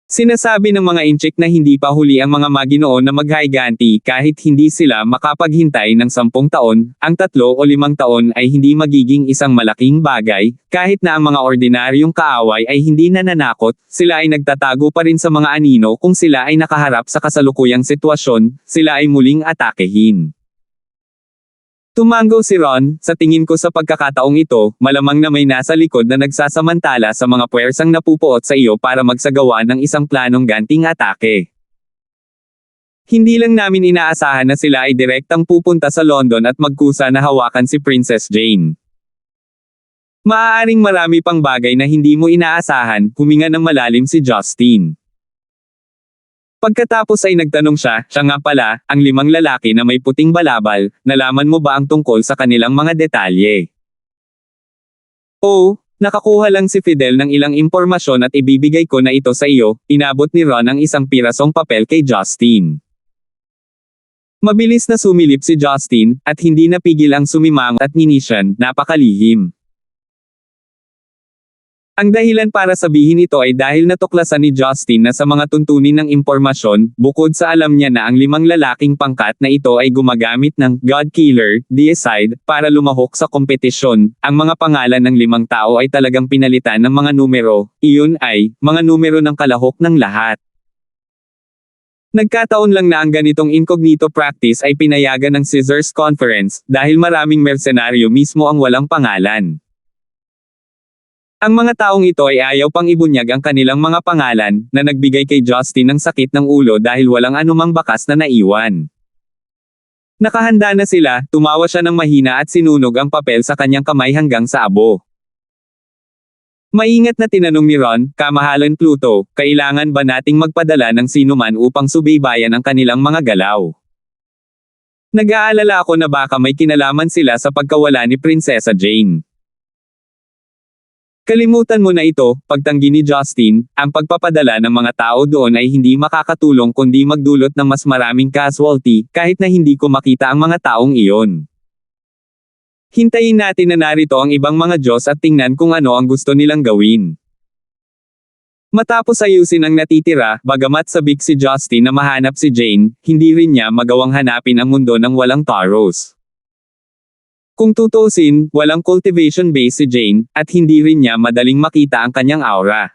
Sinasabi ng mga inchik na hindi pa huli ang mga maginoon na maghayganti kahit hindi sila makapaghintay ng 10 taon, ang 3 o 5 taon ay hindi magiging isang malaking bagay, kahit na ang mga ordinaryong kaaway ay hindi nananakot, sila ay nagtatago pa rin sa mga anino kung sila ay nakaharap sa kasalukuyang sitwasyon, sila ay muling atakehin. Tumango si Ron, sa tingin ko sa pagkakataong ito, malamang na may nasa likod na nagsasamantala sa mga puwersang napupuot sa iyo para magsagawa ng isang planong ganting atake. Hindi lang namin inaasahan na sila ay direktang pupunta sa London at magkusa na hawakan si Princess Jane. Maaaring marami pang bagay na hindi mo inaasahan, huminga ng malalim si Justin. Pagkatapos ay nagtanong siya nga pala, ang 5 lalaki na may puting balabal, nalaman mo ba ang tungkol sa kanilang mga detalye? Oh, nakakuha lang si Fidel ng ilang impormasyon at ibibigay ko na ito sa iyo, inabot ni Ron ang isang pirasong papel kay Justin. Mabilis na sumilip si Justin, at hindi napigil ang sumimangot at ninisyan, napakalihim. Ang dahilan para sabihin ito ay dahil natuklasan ni Justin na sa mga tuntunin ng impormasyon, bukod sa alam niya na ang 5 lalaking pangkat na ito ay gumagamit ng God Killer, Deicide, para lumahok sa kompetisyon, ang mga pangalan ng 5 tao ay talagang pinalitan ng mga numero, iyon ay, mga numero ng kalahok ng lahat. Nagkataon lang na ang ganitong incognito practice ay pinayagan ng Caesars Conference, dahil maraming mersenaryo mismo ang walang pangalan. Ang mga taong ito ay ayaw pang ibunyag ang kanilang mga pangalan, na nagbigay kay Justin ng sakit ng ulo dahil walang anumang bakas na naiwan. Nakahanda na sila, tumawa siya ng mahina at sinunog ang papel sa kanyang kamay hanggang sa abo. Maingat na tinanong ni Ron, "Kamahalan Pluto, kailangan ba nating magpadala ng sinuman upang subaybayan ang kanilang mga galaw?" Nag-aalala ako na baka may kinalaman sila sa pagkawala ni Prinsesa Jane. Kalimutan mo na ito, pagtanggi ni Justin, ang pagpapadala ng mga tao doon ay hindi makakatulong kundi magdulot ng mas maraming casualty, kahit na hindi ko makita ang mga taong iyon. Hintayin natin na narito ang ibang mga Diyos at tingnan kung ano ang gusto nilang gawin. Matapos ayusin ang natitira, bagamat sabik si Justin na mahanap si Jane, hindi rin niya magawang hanapin ang mundo ng walang Taros. Kung tutuusin, walang cultivation base si Jane, at hindi rin niya madaling makita ang kanyang aura.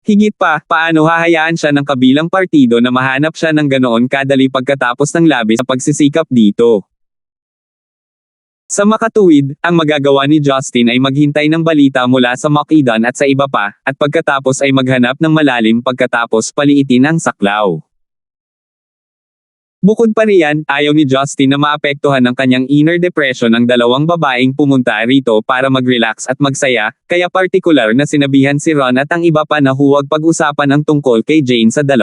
Higit pa, paano hahayaan siya ng kabilang partido na mahanap siya ng ganoon kadali pagkatapos ng labis na pagsisikap dito? Sa makatuwid, ang magagawa ni Justin ay maghintay ng balita mula sa Makidan at sa iba pa, at pagkatapos ay maghanap ng malalim pagkatapos paliitin ang saklaw. Bukod pa riyan, ayaw ni Justin na maapektuhan ng kanyang inner depression ang 2 babaeng pumunta rito para mag-relax at magsaya, kaya partikular na sinabihan si Ron at ang iba pa na huwag pag-usapan ang tungkol kay Jane sa 2.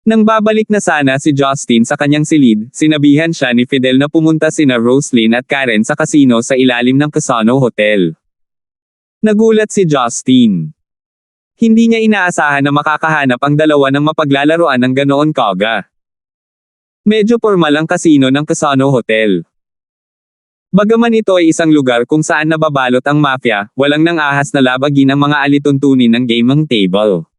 Nang babalik na sana si Justin sa kanyang silid, sinabihan siya ni Fidel na pumunta sina Roslyn at Karen sa casino sa ilalim ng Casino Hotel. Nagulat si Justin. Hindi niya inaasahan na makakahanap ang 2 ng mapaglalaroan ng ganoon kaga. Medyo formal ang casino ng Casino Hotel. Bagaman ito ay isang lugar kung saan nababalot ang mafia, walang nang ahas na labagin ang mga alituntunin ng gaming table.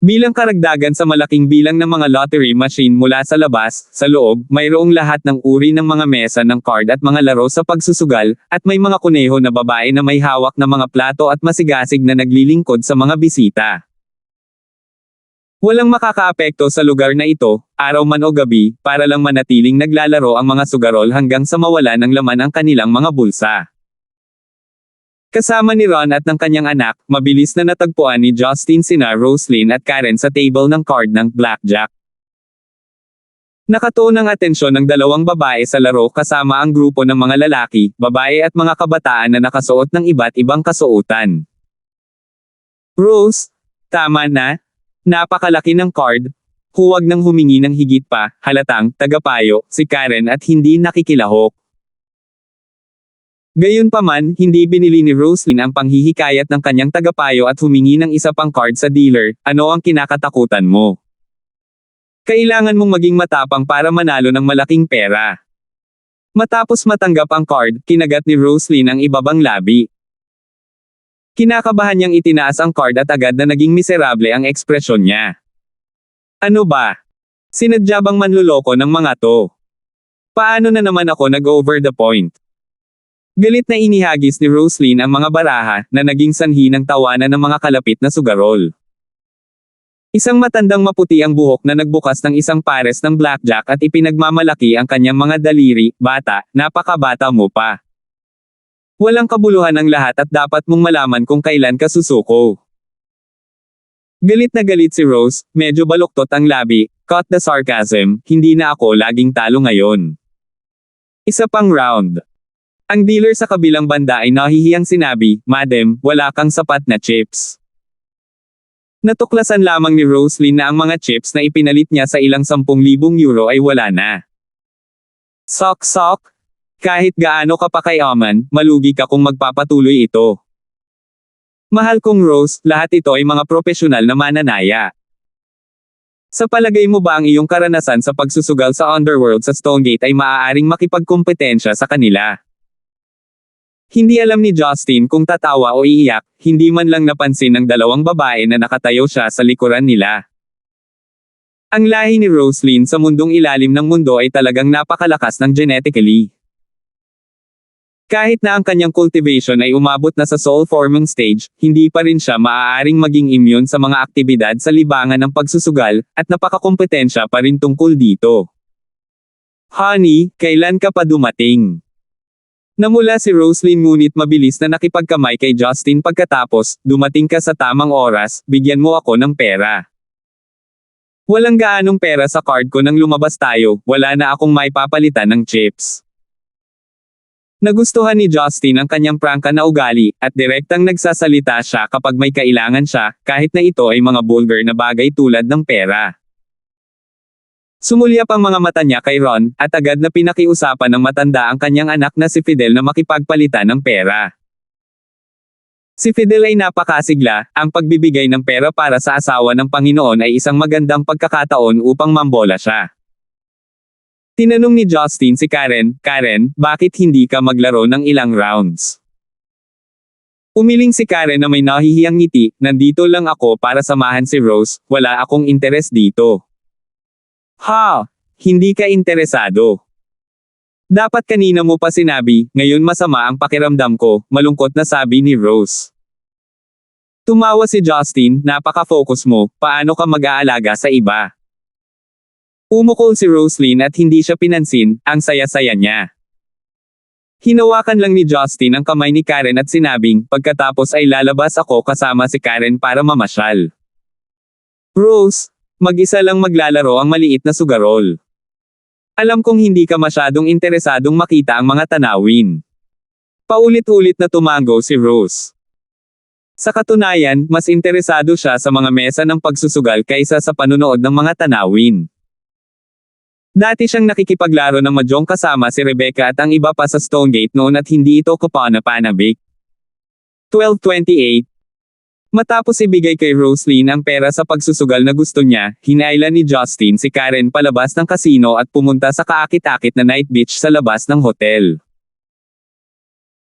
Bilang karagdagan sa malaking bilang ng mga lottery machine mula sa labas, sa loob, mayroong lahat ng uri ng mga mesa ng card at mga laro sa pagsusugal, at may mga kuneho na babae na may hawak na mga plato at masigasig na naglilingkod sa mga bisita. Walang makakaapekto sa lugar na ito, araw man o gabi, para lang manatiling naglalaro ang mga sugarol hanggang sa mawala ng laman ang kanilang mga bulsa. Kasama ni Ron at ng kanyang anak, mabilis na natagpuan ni Justin sina Roslyn at Karen sa table ng card ng blackjack. Nakatuon ang atensyon ng dalawang babae sa laro kasama ang grupo ng mga lalaki, babae at mga kabataan na nakasuot ng iba't ibang kasuotan. Rose, tama na. Napakalaki ng card. Huwag nang humingi ng higit pa, halatang tagapayo si Karen at hindi nakikilahok. Gayunpaman, hindi binili ni Roslyn ang panghihikayat ng kanyang tagapayo at humingi ng isa pang card sa dealer. Ano ang kinakatakutan mo? Kailangan mong maging matapang para manalo ng malaking pera. Matapos matanggap ang card, kinagat ni Roslyn ang ibabang labi. Kinakabahan niyang itinaas ang card at agad na naging miserable ang ekspresyon niya. Ano ba? Sinadya bang manluloko ng mga to? Paano na naman ako nag-over the point? Galit na inihagis ni Roslyn ang mga baraha na naging sanhi ng tawanan ng mga kalapit na sugarol. Isang matandang maputi ang buhok na nagbukas ng isang pares ng blackjack at ipinagmamalaki ang kanyang mga daliri. Bata, napakabata mo pa. Walang kabuluhan ang lahat at dapat mong malaman kung kailan ka susuko. Galit na galit si Rose, medyo baluktot ang labi, caught the sarcasm, hindi na ako laging talo ngayon. Isa pang round. Ang dealer sa kabilang banda ay nahihiyang sinabi, Madam, wala kang sapat na chips. Natuklasan lamang ni Roslyn na ang mga chips na ipinalit niya sa ilang 10,000 euro ay wala na. Sok. Kahit gaano ka pa kayaman, malugi ka kung magpapatuloy ito. Mahal kong Rose, lahat ito ay mga profesional na mananaya. Sa palagay mo ba ang iyong karanasan sa pagsusugal sa underworld sa Stonegate ay maaaring makipagkompetensya sa kanila? Hindi alam ni Justin kung tatawa o iiyak, hindi man lang napansin ng dalawang babae na nakatayo siya sa likuran nila. Ang lahi ni Roslyn sa mundong ilalim ng mundo ay talagang napakalakas ng genetically. Kahit na ang kanyang cultivation ay umabot na sa soul-forming stage, hindi pa rin siya maaaring maging immune sa mga aktibidad sa libangan ng pagsusugal, at napakakompetensya pa rin tungkol dito. Honey, kailan ka pa dumating? Namula si Roslyn ngunit mabilis na nakipagkamay kay Justin pagkatapos, dumating ka sa tamang oras, bigyan mo ako ng pera. Walang gaanong pera sa card ko nang lumabas tayo, wala na akong maipapalitan ng chips. Nagustuhan ni Justin ang kanyang prangka na ugali, at direktang nagsasalita siya kapag may kailangan siya, kahit na ito ay mga vulgar na bagay tulad ng pera. Sumulyap ang mga mata niya kay Ron, at agad na pinakiusapan ng matanda ang kanyang anak na si Fidel na makipagpalitan ng pera. Si Fidel ay napakasigla, ang pagbibigay ng pera para sa asawa ng Panginoon ay isang magandang pagkakataon upang mambola siya. Tinanong ni Justin si Karen, bakit hindi ka maglaro ng ilang rounds? Umiling si Karen na may nahihiyang ngiti, nandito lang ako para samahan si Rose, wala akong interes dito. Ha! Hindi ka interesado. Dapat kanina mo pa sinabi, ngayon masama ang pakiramdam ko, malungkot na sabi ni Rose. Tumawa si Justin, napaka-focus mo, paano ka mag-aalaga sa iba? Umukol si Roslyn at hindi siya pinansin, ang saya-saya niya. Hinawakan lang ni Justin ang kamay ni Karen at sinabing, pagkatapos ay lalabas ako kasama si Karen para mamasyal. Rose, mag-isa lang maglalaro ang maliit na sugarol. Alam kong hindi ka masyadong interesadong makita ang mga tanawin. Paulit-ulit na tumango si Rose. Sa katunayan, mas interesado siya sa mga mesa ng pagsusugal kaysa sa panunood ng mga tanawin. Dati siyang nakikipaglaro ng mahjong kasama si Rebecca at ang iba pa sa Stonegate noon at hindi ito kapanapanabik. 12:28 Matapos ibigay kay Roslyn ang pera sa pagsusugal na gusto niya, hinailan ni Justin si Karen palabas ng kasino at pumunta sa kaakit-akit na night beach sa labas ng hotel.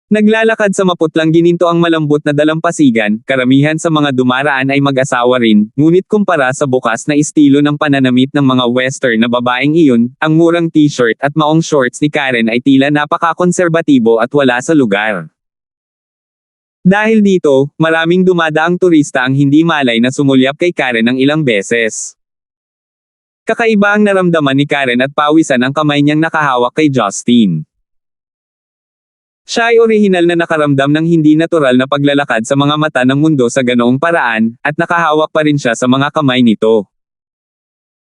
Naglalakad sa maputlang gininto ang malambot na dalampasigan, karamihan sa mga dumaraan ay mag-asawa rin, ngunit kumpara sa bukas na estilo ng pananamit ng mga western na babaeng iyon, ang murang t-shirt at maong shorts ni Karen ay tila napaka-konserbatibo at wala sa lugar. Dahil dito, maraming dumadaang turista ang hindi malay na sumulyap kay Karen ng ilang beses. Kakaiba ang naramdaman ni Karen at pawisan ang kamay niyang nakahawak kay Justin. Siya ay orihinal na nakaramdam ng hindi natural na paglalakad sa mga mata ng mundo sa ganoong paraan, at nakahawak pa rin siya sa mga kamay nito.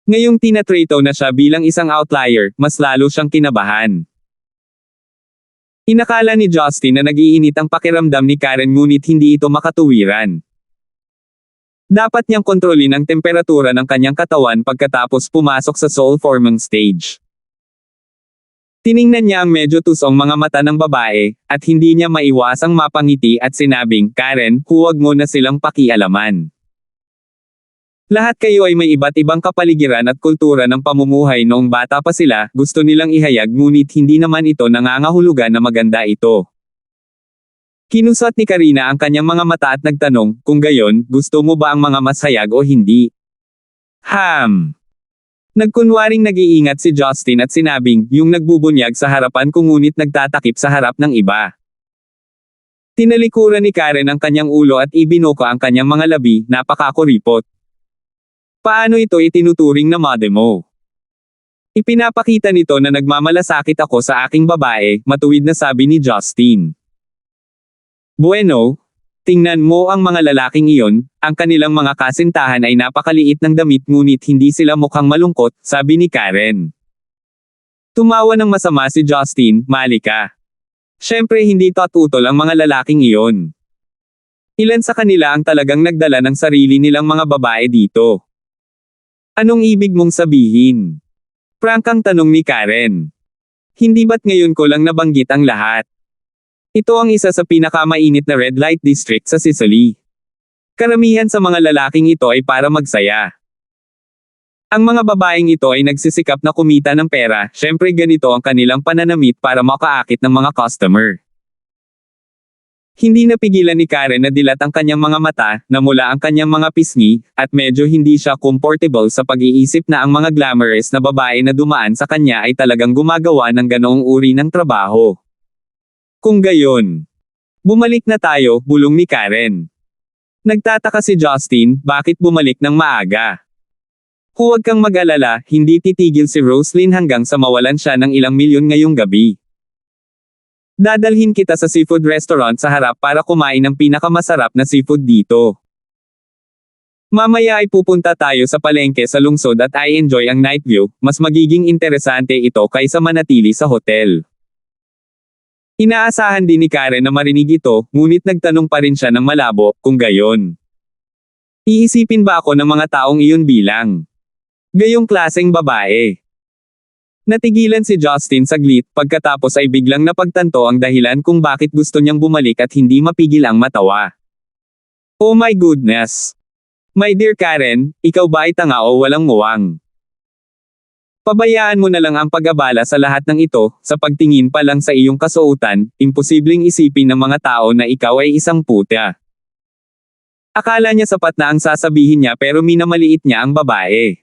Ngayong tinatrato na siya bilang isang outlier, mas lalo siyang kinabahan. Inakala ni Justin na nag-iinit ang pakiramdam ni Karen ngunit hindi ito makatuwiran. Dapat niyang kontrolin ang temperatura ng kanyang katawan pagkatapos pumasok sa soul-forming stage. Tiningnan niya ang medyo tusong mga mata ng babae, at hindi niya maiwasang mapangiti at sinabing, "Karen, huwag mo na silang pakialaman. Lahat kayo ay may iba't ibang kapaligiran at kultura ng pamumuhay noong bata pa sila, gusto nilang ihayag ngunit hindi naman ito nangangahulugan na maganda ito." Kinusot ni Karina ang kanyang mga mata at nagtanong, "Kung gayon, gusto mo ba ang mga mas hayag o hindi?" Nagkunwaring nag-iingat si Justin at sinabing, "Yung nagbubunyag sa harapan ko ngunit nagtatakip sa harap ng iba." Tinalikuran ni Karen ang kanyang ulo at ibinuka ang kanyang mga labi, napakakuripot. "Paano ito itinuturing na mode mo? Ipinapakita nito na nagmamalasakit ako sa aking babae," matuwid na sabi ni Justin. "Bueno, tingnan mo ang mga lalaking iyon, ang kanilang mga kasintahan ay napakaliit ng damit ngunit hindi sila mukhang malungkot," sabi ni Karen. Tumawa ng masama si Justin, "Mali ka. Siyempre hindi tutol ang mga lalaking iyon. Ilan sa kanila ang talagang nagdala ng sarili nilang mga babae dito." "Anong ibig mong sabihin?" Prangkang tanong ni Karen. "Hindi ba't ngayon ko lang nabanggit ang lahat? Ito ang isa sa pinakamainit na red light district sa Sicily. Karamihan sa mga lalaking ito ay para magsaya. Ang mga babaeng ito ay nagsisikap na kumita ng pera, syempre ganito ang kanilang pananamit para makaakit ng mga customer." Hindi napigilan ni Karen na dilat ang kanyang mga mata, namula ang kanyang mga pisngi, at medyo hindi siya comfortable sa pag-iisip na ang mga glamorous na babae na dumaan sa kanya ay talagang gumagawa ng ganoong uri ng trabaho. "Kung gayon, bumalik na tayo," bulong ni Karen. Nagtataka si Justin, bakit bumalik ng maaga? "Huwag kang mag-alala, hindi titigil si Roslyn hanggang sa mawalan siya ng ilang milyon ngayong gabi. Dadalhin kita sa seafood restaurant sa harap para kumain ng pinakamasarap na seafood dito. Mamaya ay pupunta tayo sa palengke sa lungsod at i-enjoy ang night view, mas magiging interesante ito kaysa manatili sa hotel." Inaasahan din ni Karen na marinig ito, ngunit nagtanong pa rin siya ng malabo, "Kung gayon, iisipin ba ako ng mga taong iyon bilang gayong klaseng babae?" Natigilan si Justin saglit, pagkatapos ay biglang napagtanto ang dahilan kung bakit gusto niyang bumalik at hindi mapigil ang matawa. "Oh my goodness! My dear Karen, ikaw ba ay tanga o walang muwang? Pabayaan mo na lang ang pag-abala sa lahat ng ito, sa pagtingin pa lang sa iyong kasuotan, imposibleng isipin ng mga tao na ikaw ay isang puta." Akala niya sapat na ang sasabihin niya pero minamaliit niya ang babae.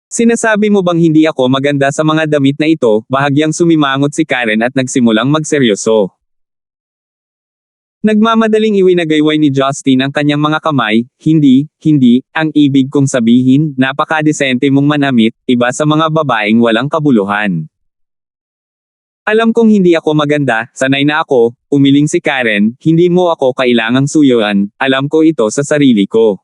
"Sinasabi mo bang hindi ako maganda sa mga damit na ito?" Bahagyang sumimangot si Karen at nagsimulang magseryoso. Nagmamadaling iwinagayway ni Justin ang kanyang mga kamay, "Hindi, ang ibig kong sabihin, napakadesente mong manamit, iba sa mga babaeng walang kabuluhan." "Alam kong hindi ako maganda, sanay na ako," umiling si Karen, "hindi mo ako kailangang suyuan, alam ko ito sa sarili ko."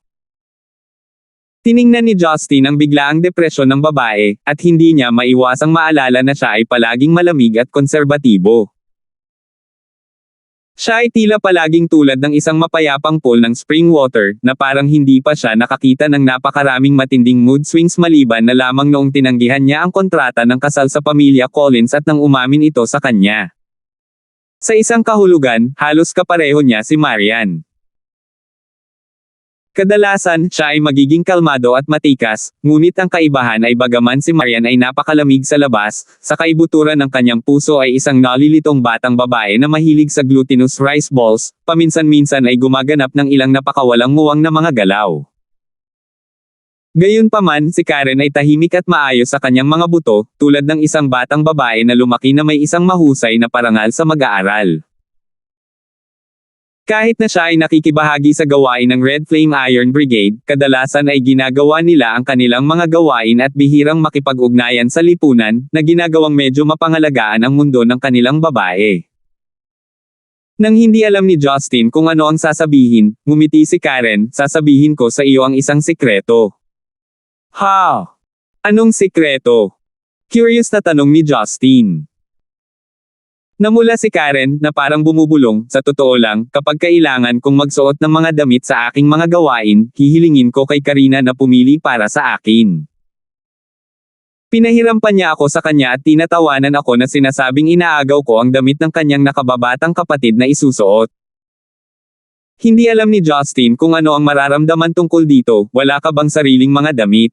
Tiningnan ni Justin ang biglaang depresyon ng babae, at hindi niya maiwasang maalala na siya ay palaging malamig at konserbatibo. Siya ay tila palaging tulad ng isang mapayapang pool ng spring water, na parang hindi pa siya nakakita ng napakaraming matinding mood swings maliban na lamang noong tinanggihan niya ang kontrata ng kasal sa pamilya Collins at nang umamin ito sa kanya. Sa isang kahulugan, halos kapareho niya si Marian. Kadalasan, siya ay magiging kalmado at matikas, ngunit ang kaibahan ay bagaman si Marian ay napakalamig sa labas, sa kaibuturan ng kanyang puso ay isang nalilitong batang babae na mahilig sa glutinous rice balls, paminsan-minsan ay gumaganap ng ilang napakawalang muwang na mga galaw. Gayunpaman, si Karen ay tahimik at maayos sa kanyang mga buto, tulad ng isang batang babae na lumaki na may isang mahusay na parangal sa mag-aaral. Kahit na siya ay nakikibahagi sa gawain ng Red Flame Iron Brigade, kadalasan ay ginagawa nila ang kanilang mga gawain at bihirang makipag-ugnayan sa lipunan, na ginagawang medyo mapangalagaan ang mundo ng kanilang babae. Nang hindi alam ni Justin kung ano ang sasabihin, ngumiti si Karen, sasabihin ko sa iyo ang isang sikreto. Ha? Anong sikreto? Curious na tanong ni Justin. Namula si Karen, na parang bumubulong, sa totoo lang, kapag kailangan kong magsuot ng mga damit sa aking mga gawain, hihilingin ko kay Karina na pumili para sa akin. Pinahirampan niya ako sa kanya at tinatawanan ako na sinasabing inaagaw ko ang damit ng kanyang nakababatang kapatid na isusuot. Hindi alam ni Justin kung ano ang mararamdaman tungkol dito, wala ka bang sariling mga damit?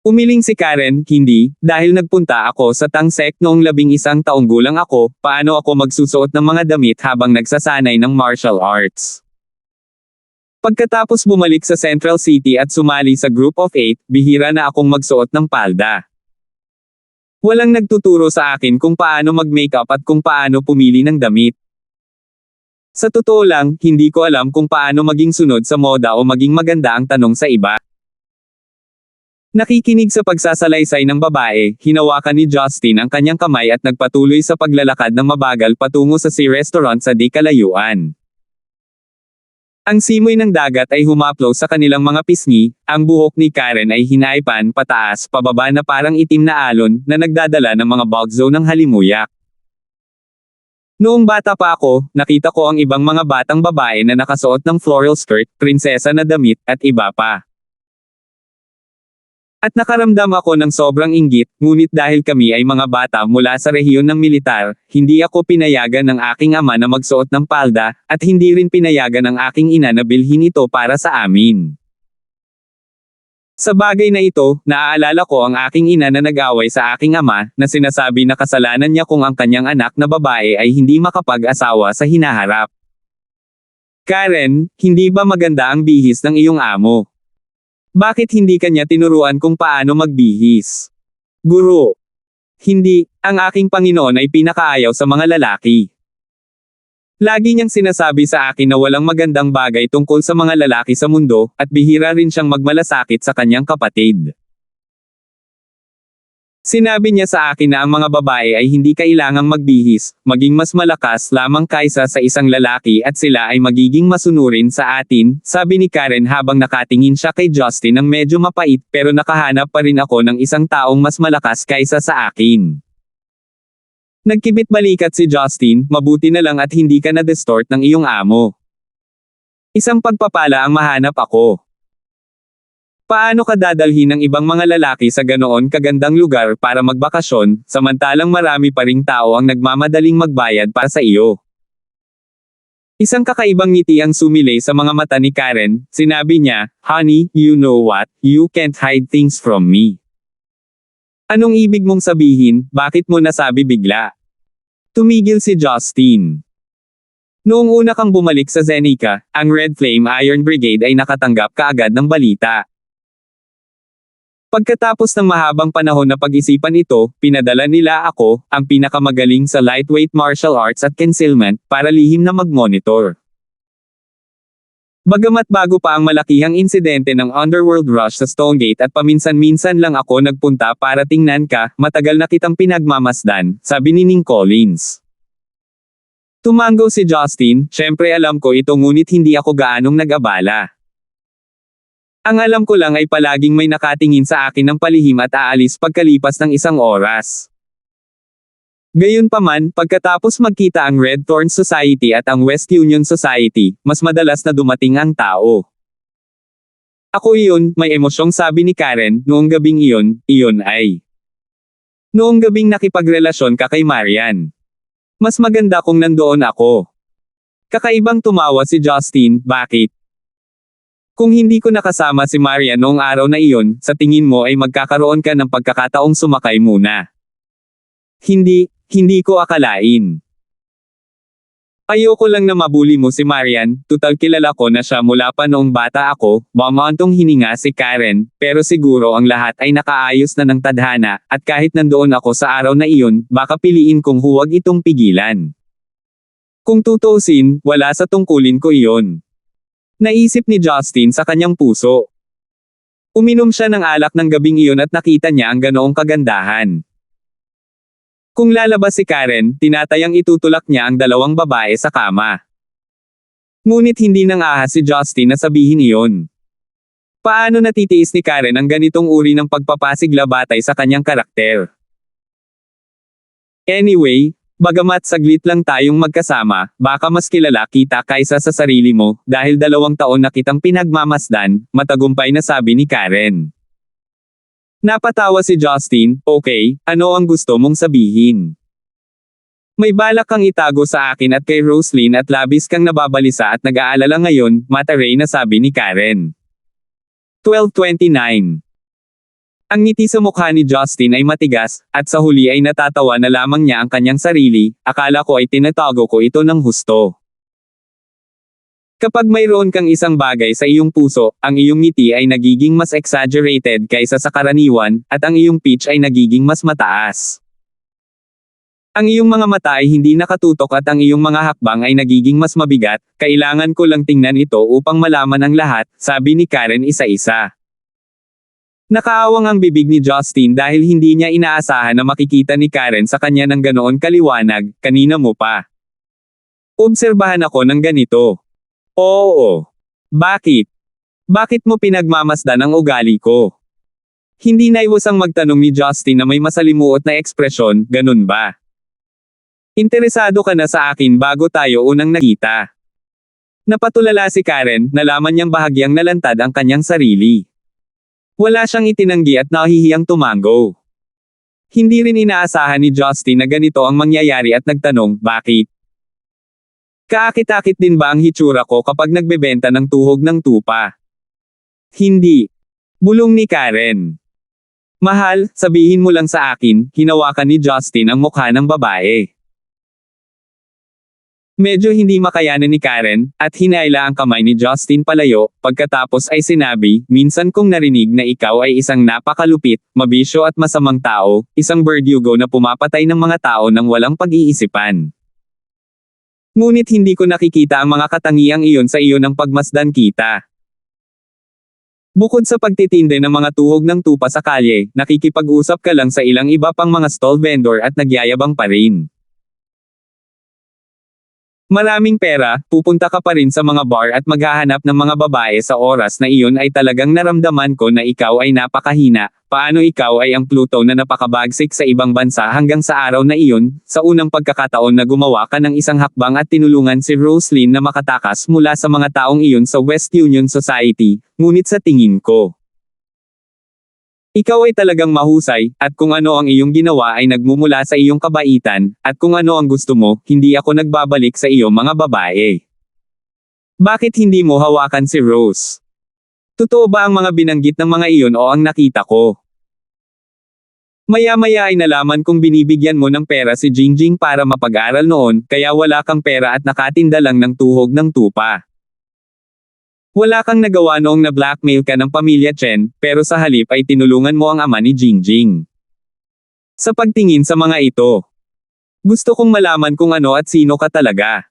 Umiling si Karen, hindi, dahil nagpunta ako sa Tangsek noong 11 taong gulang ako, paano ako magsusuot ng mga damit habang nagsasanay ng martial arts. Pagkatapos bumalik sa Central City at sumali sa Group of 8, bihira na akong magsuot ng palda. Walang nagtuturo sa akin kung paano mag-makeup at kung paano pumili ng damit. Sa totoo lang, hindi ko alam kung paano maging sunod sa moda o maging maganda ang tanong sa iba. Nakikinig sa pagsasalaysay ng babae, hinawakan ni Justin ang kanyang kamay at nagpatuloy sa paglalakad ng mabagal patungo sa restaurant sa di kalayuan. Ang simoy ng dagat ay humaplo sa kanilang mga pisngi, ang buhok ni Karen ay hinaipan pataas pababa na parang itim na alon na nagdadala ng mga bugzo ng halimuyak. Noong bata pa ako, nakita ko ang ibang mga batang babae na nakasuot ng floral skirt, prinsesa na damit, at iba pa. At nakaramdam ako ng sobrang inggit, ngunit dahil kami ay mga bata mula sa rehiyon ng militar, hindi ako pinayagan ng aking ama na magsuot ng palda, at hindi rin pinayagan ng aking ina na bilhin ito para sa amin. Sa bagay na ito, naaalala ko ang aking ina na nag-away sa aking ama, na sinasabi na kasalanan niya kung ang kanyang anak na babae ay hindi makapag-asawa sa hinaharap. Karen, hindi ba maganda ang bihis ng iyong amo? Bakit hindi kanya tinuruan kung paano magbihis? Guro. Hindi, ang aking Panginoon ay pinakaayaw sa mga lalaki. Lagi niyang sinasabi sa akin na walang magandang bagay tungkol sa mga lalaki sa mundo, at bihira rin siyang magmalasakit sa kanyang kapatid. Sinabi niya sa akin na ang mga babae ay hindi kailangang magbihis, maging mas malakas lamang kaysa sa isang lalaki at sila ay magiging masunurin sa atin, sabi ni Karen habang nakatingin siya kay Justin ng medyo mapait pero nakahanap pa rin ako ng isang taong mas malakas kaysa sa akin. Nagkibit balikat si Justin, mabuti na lang at hindi ka na-distort ng iyong amo. Isang pagpapala ang mahanap ako. Paano ka dadalhin ng ibang mga lalaki sa ganoon kagandang lugar para magbakasyon, samantalang marami pa ring tao ang nagmamadaling magbayad para sa iyo? Isang kakaibang ngiti ang sumilay sa mga mata ni Karen, sinabi niya, "Honey, you know what, you can't hide things from me." Anong ibig mong sabihin, bakit mo nasabi bigla? Tumigil si Justin. Noong una kang bumalik sa Zenica, ang Red Flame Iron Brigade ay nakatanggap kaagad ng balita. Pagkatapos ng mahabang panahon na pag-isipan ito, pinadala nila ako, ang pinakamagaling sa lightweight martial arts at concealment, para lihim na mag-monitor. Bagamat bago pa ang malakihang insidente ng Underworld Rush sa Stonegate at paminsan-minsan lang ako nagpunta para tingnan ka, matagal na kitang pinagmamasdan, sabi ni Ning Collins. Tumango si Justin, syempre alam ko ito ngunit hindi ako gaanong nag-abala. Ang alam ko lang ay palaging may nakatingin sa akin ng palihim at aalis pagkalipas ng isang oras. Gayunpaman, pagkatapos magkita ang Red Thorn Society at ang West Union Society, mas madalas na dumating ang tao. Ako iyon, may emosyong sabi ni Karen, noong gabing iyon ay. Noong gabing nakipagrelasyon ka kay Marian. Mas maganda kung nandoon ako. Kakaibang tumawa si Justin, bakit? Kung hindi ko nakasama si Marian noong araw na iyon, sa tingin mo ay magkakaroon ka ng pagkakataong sumakay muna. Hindi ko akalain. Ayoko lang na mabuli mo si Marian, tutal kilala ko na siya mula pa noong bata ako, mamantong hininga si Karen, pero siguro ang lahat ay nakaayos na ng tadhana, at kahit nandoon ako sa araw na iyon, baka piliin kong huwag itong pigilan. Kung tutuusin, wala sa tungkulin ko iyon. Naisip ni Justin sa kanyang puso. Uminom siya ng alak ng gabing iyon at nakita niya ang ganoong kagandahan. Kung lalabas si Karen, tinatayang itutulak niya ang dalawang babae sa kama. Ngunit hindi nang ahas si Justin na sabihin iyon. Paano natitiis ni Karen ang ganitong uri ng pagpapasigla batay sa kanyang karakter? Anyway, bagamat saglit lang tayong magkasama, baka mas kilala kita kaysa sa sarili mo, dahil 2 taon na kitang pinagmamasdan, matagumpay na sabi ni Karen. Napatawa si Justin, okay, ano ang gusto mong sabihin? May balak kang itago sa akin at kay Roslyn at labis kang nababalisa at nag-aalala ngayon, Mataray na sabi ni Karen. 12:29. Ang ngiti sa mukha ni Justin ay matigas, at sa huli ay natatawa na lamang niya ang kanyang sarili, akala ko ay tinatago ko ito ng husto. Kapag mayroon kang isang bagay sa iyong puso, ang iyong ngiti ay nagiging mas exaggerated kaysa sa karaniwan, at ang iyong pitch ay nagiging mas mataas. Ang iyong mga mata ay hindi nakatutok at ang iyong mga hakbang ay nagiging mas mabigat, kailangan ko lang tingnan ito upang malaman ang lahat, sabi ni Karen isa-isa. Nakaawang ang bibig ni Justin dahil hindi niya inaasahan na makikita ni Karen sa kanya ng ganoon kaliwanag, kanina mo pa. Obserbahan ako ng ganito. Oo. Bakit? Bakit mo pinagmamasdan ang ugali ko? Hindi naiwasang magtanong ni Justin na may masalimuot na ekspresyon, ganun ba? Interesado ka na sa akin bago tayo unang nakita. Napatulala si Karen, nalaman niyang bahagyang nalantad ang kanyang sarili. Wala siyang itinanggi at nahihiyang tumango. Hindi rin inaasahan ni Justin na ganito ang mangyayari at nagtanong, bakit? Kaakit-akit din ba ang hitsura ko kapag nagbebenta ng tuhog ng tupa? Hindi. Bulong ni Karen. Mahal, sabihin mo lang sa akin, hinawakan ni Justin ang mukha ng babae. Medyo hindi makayanan ni Karen, at hinayla ang kamay ni Justin palayo, pagkatapos ay sinabi, minsan kong narinig na ikaw ay isang napakalupit, mabisyo at masamang tao, isang berdugo na pumapatay ng mga tao nang walang pag-iisipan. Ngunit hindi ko nakikita ang mga katangiang iyon sa iyo ng pagmasdan kita. Bukod sa pagtitinde ng mga tuhog ng tupa sa kalye, nakikipag-usap ka lang sa ilang iba pang mga stall vendor at nagyayabang pa rin. Maraming pera, pupunta ka pa rin sa mga bar at maghahanap ng mga babae sa oras na iyon ay talagang naramdaman ko na ikaw ay napakahina, paano ikaw ay ang Pluto na napakabagsik sa ibang bansa hanggang sa araw na iyon, sa unang pagkakataon na gumawa ka ng isang hakbang at tinulungan si Roslyn na makatakas mula sa mga taong iyon sa West Union Society, ngunit sa tingin ko. Ikaw ay talagang mahusay, at kung ano ang iyong ginawa ay nagmumula sa iyong kabaitan, at kung ano ang gusto mo, hindi ako nagbabalik sa iyong mga babae. Bakit hindi mo hawakan si Rose? Totoo ba ang mga binanggit ng mga iyon o ang nakita ko? Maya-maya ay nalaman kong binibigyan mo ng pera si Jingjing para mapag-aral noon, kaya wala kang pera at nakatinda lang ng tuhog ng tupa. Wala kang nagawa noong na-blackmail ka ng pamilya Chen, pero sa halip ay tinulungan mo ang ama ni Jingjing. Sa pagtingin sa mga ito, gusto kong malaman kung ano at sino ka talaga.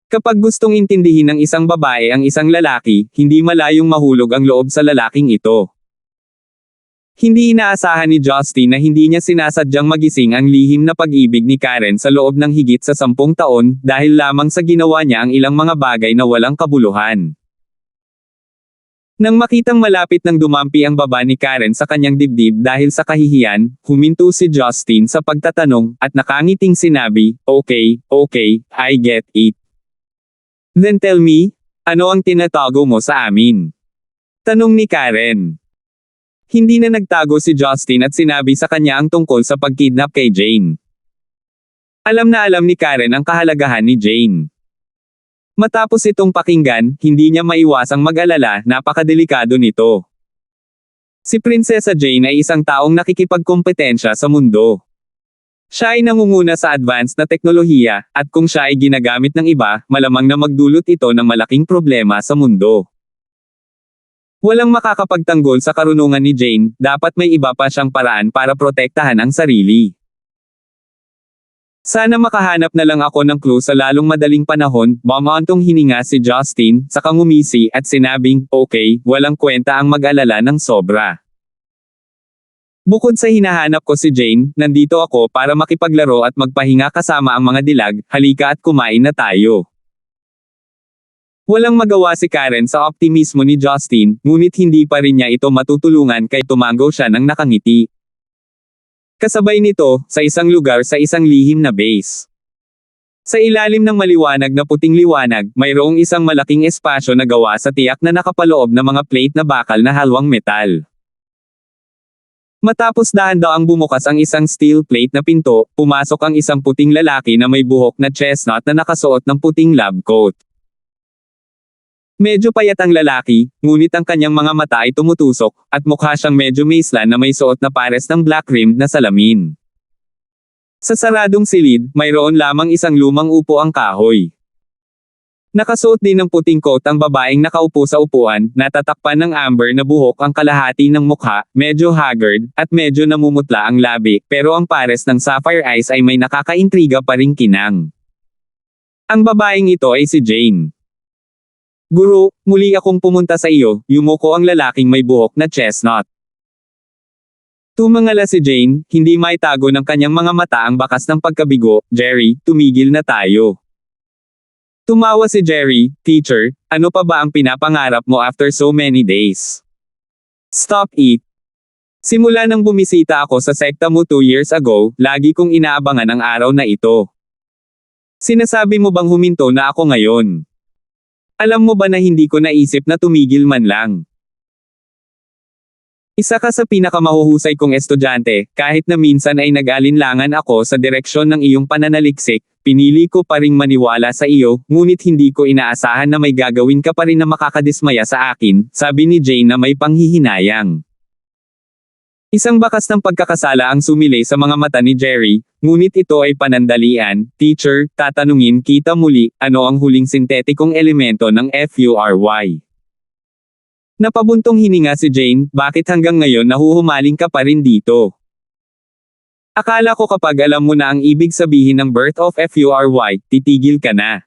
Kapag gustong intindihin ng isang babae ang isang lalaki, hindi malayong mahulog ang loob sa lalaking ito. Hindi inaasahan ni Justin na hindi niya sinasadyang magising ang lihim na pag-ibig ni Karen sa loob ng higit sa 10 taon, dahil lamang sa ginawa niya ang ilang mga bagay na walang kabuluhan. Nang makitang malapit nang dumampi ang baba ni Karen sa kanyang dibdib dahil sa kahihiyan, huminto si Justin sa pagtatanong, at nakangiting sinabi, okay, I get it. Then tell me, ano ang tinatago mo sa amin? Tanong ni Karen. Hindi na nagtago si Justin at sinabi sa kanya ang tungkol sa pagkidnap kay Jane. Alam na alam ni Karen ang kahalagahan ni Jane. Matapos itong pakinggan, hindi niya maiwasang mag-alala, napakadelikado nito. Si Prinsesa Jane ay isang taong nakikipagkompetensya sa mundo. Siya ay nangunguna sa advanced na teknolohiya, at kung siya ay ginagamit ng iba, malamang na magdulot ito ng malaking problema sa mundo. Walang makakapagtanggol sa karunungan ni Jane, dapat may iba pa siyang paraan para protektahan ang sarili. Sana makahanap na lang ako ng clue sa lalong madaling panahon, bumantong hininga si Justin, saka ngumisi at sinabing, okay, walang kwenta ang mag-alala ng sobra. Bukod sa hinahanap ko si Jane, nandito ako para makipaglaro at magpahinga kasama ang mga dilag, halika at kumain na tayo. Walang magawa si Karen sa optimismo ni Justin, ngunit hindi pa rin niya ito matutulungan kaya tumango siya ng nakangiti. Kasabay nito, sa isang lugar sa isang lihim na base. Sa ilalim ng maliwanag na puting liwanag, mayroong isang malaking espasyo na gawa sa tiyak na nakapaloob na mga plate na bakal na halwang metal. Matapos dahan-daang bumukas ang isang steel plate na pinto, pumasok ang isang puting lalaki na may buhok na chestnut na nakasuot ng puting lab coat. Medyo payat ang lalaki, ngunit ang kanyang mga mata ay tumutusok, at mukha siyang medyo maeslan na may suot na pares ng black-rimmed na salamin. Sa saradong silid, mayroon lamang isang lumang upo ang kahoy. Nakasuot din ng puting coat ang babaeng nakaupo sa upuan, natatakpan ng amber na buhok ang kalahati ng mukha, medyo haggard, at medyo namumutla ang labi, pero ang pares ng sapphire eyes ay may nakakaintriga pa ring kinang. Ang babaeng ito ay si Jane. Guro, muli akong pumunta sa iyo, yumuko ang lalaking may buhok na chestnut. Tumangala si Jane, hindi maitago ng kanyang mga mata ang bakas ng pagkabigo, Jerry, tumigil na tayo. Tumawa si Jerry, teacher, ano pa ba ang pinapangarap mo after so many days? Stop it. Simula nang bumisita ako sa sekta mo 2 years ago, lagi kong inaabangan ang araw na ito. Sinasabi mo bang huminto na ako ngayon? Alam mo ba na hindi ko naisip na tumigil man lang? Isa ka sa pinakamahuhusay kong estudyante, kahit na minsan ay nag-alinlangan ako sa direksyon ng iyong pananaliksik, pinili ko pa ring maniwala sa iyo, ngunit hindi ko inaasahan na may gagawin ka pa rin na makakadismaya sa akin, sabi ni Jane na may panghihinayang. Isang bakas ng pagkakasala ang sumilay sa mga mata ni Jerry, ngunit ito ay panandalian. Teacher, tatanungin kita muli, ano ang huling sintetikong elemento ng FURY? Napabuntong hininga si Jane, bakit hanggang ngayon nahuhumaling ka pa rin dito? Akala ko kapag alam mo na ang ibig sabihin ng birth of FURY, titigil ka na.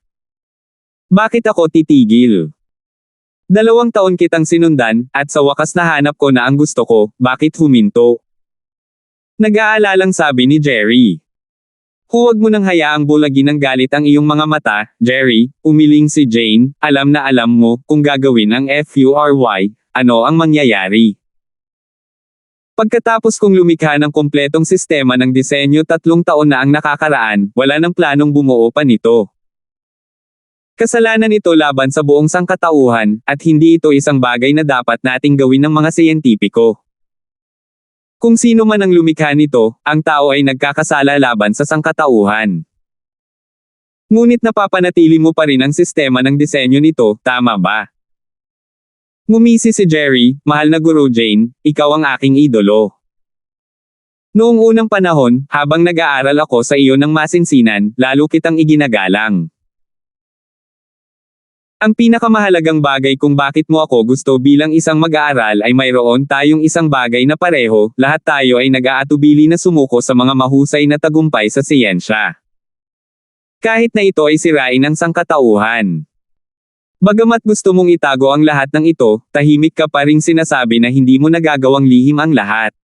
Bakit ako titigil? 2 taon kitang sinundan, at sa wakas nahanap ko na ang gusto ko, bakit huminto? Nag-aalalang sabi ni Jerry. Huwag mo nang hayaang bulagin ng galit ang iyong mga mata, Jerry, umiling si Jane, alam na alam mo, kung gagawin ang FURY, ano ang mangyayari. Pagkatapos kong lumikha ng kumpletong sistema ng disenyo 3 taon na ang nakakaraan, wala nang planong bumuo pa nito. Kasalanan ito laban sa buong sangkatauhan, at hindi ito isang bagay na dapat nating gawin ng mga siyentipiko. Kung sino man ang lumikha nito, ang tao ay nagkakasala laban sa sangkatauhan. Ngunit napapanatili mo pa rin ang sistema ng disenyo nito, tama ba? Ngumisi si Jerry, mahal na Guro Jane, ikaw ang aking idolo. Noong unang panahon, habang nag-aaral ako sa iyo ng masinsinan, lalo kitang iginagalang. Ang pinakamahalagang bagay kung bakit mo ako gusto bilang isang mag-aaral ay mayroon tayong isang bagay na pareho, lahat tayo ay nag-aatubili na sumuko sa mga mahusay na tagumpay sa siyensya. Kahit na ito ay sirain ng sangkatauhan. Bagamat gusto mong itago ang lahat ng ito, tahimik ka pa ring sinasabi na hindi mo nagagawang lihim ang lahat.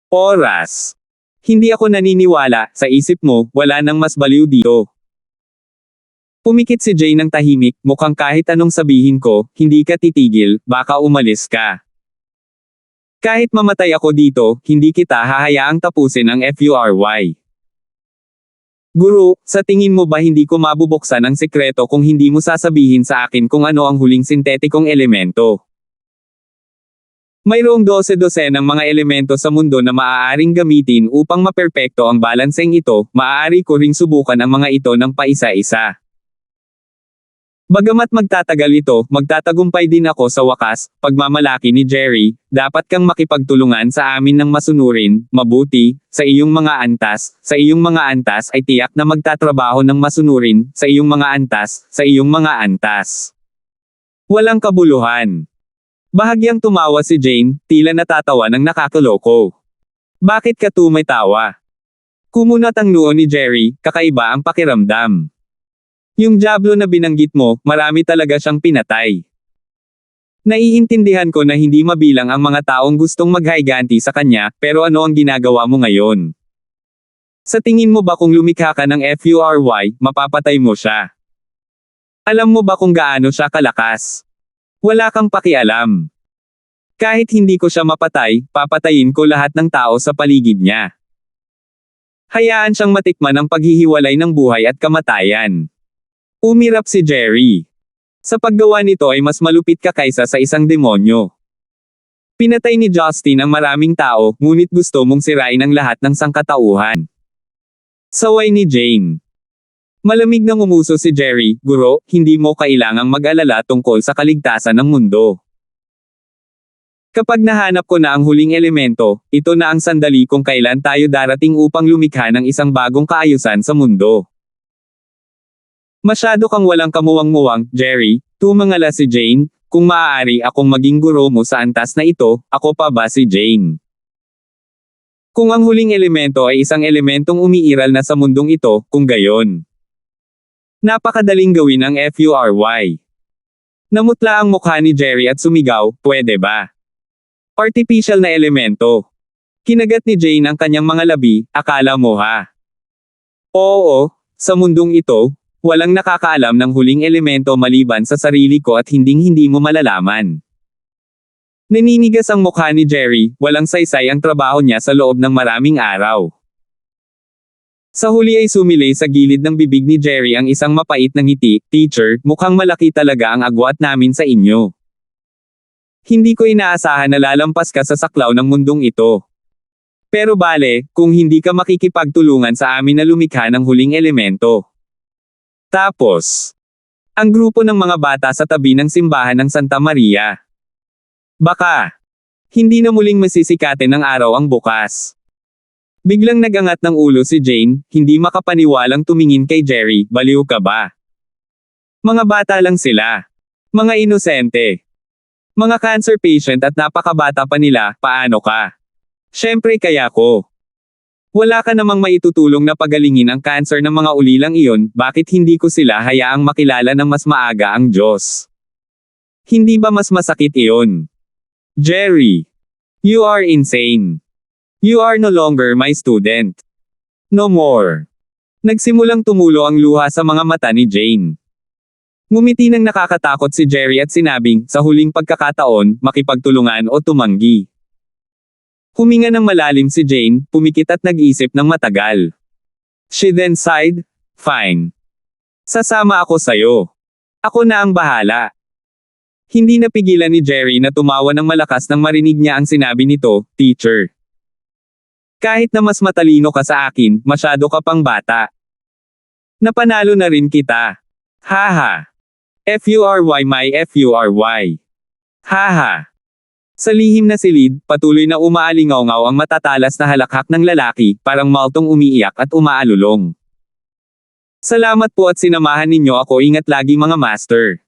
Oras. Hindi ako naniniwala, sa isip mo, wala nang mas baliw dito. Pumikit si Jane ng tahimik, mukhang kahit anong sabihin ko, hindi ka titigil, baka umalis ka. Kahit mamatay ako dito, hindi kita hahayaang tapusin ang FURY. Guro, sa tingin mo ba hindi ko mabubuksan ang sekreto kung hindi mo sasabihin sa akin kung ano ang huling sintetikong elemento? Mayroong 12 ng mga elemento sa mundo na maaaring gamitin upang maperpekto ang balanseng ito, maaari ko ring subukan ang mga ito ng paisa-isa. Bagamat magtatagal ito, magtatagumpay din ako sa wakas, pagmamalaki ni Jerry, dapat kang makipagtulungan sa amin ng masunurin, mabuti, sa iyong mga antas ay tiyak na magtatrabaho ng masunurin, sa iyong mga antas. Walang kabuluhan. Bahagyang tumawa si Jane, tila natatawa ng nakakaloko. Bakit ka tumatawa? Kumunat ang noo ni Jerry, kakaiba ang pakiramdam. Yung Diablo na binanggit mo, marami talaga siyang pinatay. Naiintindihan ko na hindi mabilang ang mga taong gustong maghayganti sa kanya, pero ano ang ginagawa mo ngayon? Sa tingin mo ba kung lumikha ka ng FURY, mapapatay mo siya? Alam mo ba kung gaano siya kalakas? Wala kang pakialam. Kahit hindi ko siya mapatay, papatayin ko lahat ng tao sa paligid niya. Hayaan siyang matikman ang paghihiwalay ng buhay at kamatayan. Umirap si Jerry. Sa paggawa nito ay mas malupit ka kaysa sa isang demonyo. Pinatay ni Justin ang maraming tao, ngunit gusto mong sirain ang lahat ng sangkatauhan. Saway ni Jane. Malamig na ngumuso si Jerry, guro, hindi mo kailangang mag-alala tungkol sa kaligtasan ng mundo. Kapag nahanap ko na ang huling elemento, ito na ang sandali kung kailan tayo darating upang lumikha ng isang bagong kaayusan sa mundo. Masyado kang walang kamuwang-muwang, Jerry, tumangala si Jane, kung maaari akong maging guro mo sa antas na ito, ako pa ba si Jane? Kung ang huling elemento ay isang elementong umiiral na sa mundong ito, kung gayon. Napakadaling gawin ang FURY. Namutla ang mukha ni Jerry at sumigaw, pwede ba? Artificial na elemento. Kinagat ni Jane ang kanyang mga labi, akala mo ha? Oo, sa mundong ito, walang nakakaalam ng huling elemento maliban sa sarili ko at hinding-hindi mo malalaman. Naninigas ang mukha ni Jerry, walang saysay ang trabaho niya sa loob ng maraming araw. Sa huli ay sumilay sa gilid ng bibig ni Jerry ang isang mapait na ngiti, teacher, mukhang malaki talaga ang agwat namin sa inyo. Hindi ko inaasahan na lalampas ka sa saklaw ng mundong ito. Pero bale, kung hindi ka makikipagtulungan sa amin na lumikha ng huling elemento. Tapos, ang grupo ng mga bata sa tabi ng simbahan ng Santa Maria. Baka, hindi na muling masisikatin ng araw ang bukas. Biglang nagangat ng ulo si Jane, hindi makapaniwalang tumingin kay Jerry, baliw ka ba? Mga bata lang sila. Mga inosente. Mga cancer patient at napakabata pa nila, paano ka? Siyempre kaya ko. Wala ka namang maitutulong na pagalingin ang cancer ng mga ulilang iyon, bakit hindi ko sila hayaang makilala ng mas maaga ang Diyos? Hindi ba mas masakit iyon? Jerry. You are insane. You are no longer my student. No more. Nagsimulang tumulo ang luha sa mga mata ni Jane. Ngumiti ng nakakatakot si Jerry at sinabing, sa huling pagkakataon, makipagtulungan o tumanggi. Huminga ng malalim si Jane, pumikit at nag-isip ng matagal. She then sighed, fine. Sasama ako sayo. Ako na ang bahala. Hindi napigilan ni Jerry na tumawa ng malakas nang marinig niya ang sinabi nito, teacher. Kahit na mas matalino ka sa akin, masyado ka pang bata. Napanalo na rin kita. Haha. FURY my FURY. Haha. Sa lihim na silid, patuloy na umaalingaw-ngaw ang matatalas na halakhak ng lalaki, parang maltong umiiyak at umaalulong. Salamat po at sinamahan ninyo ako, ingat lagi mga master.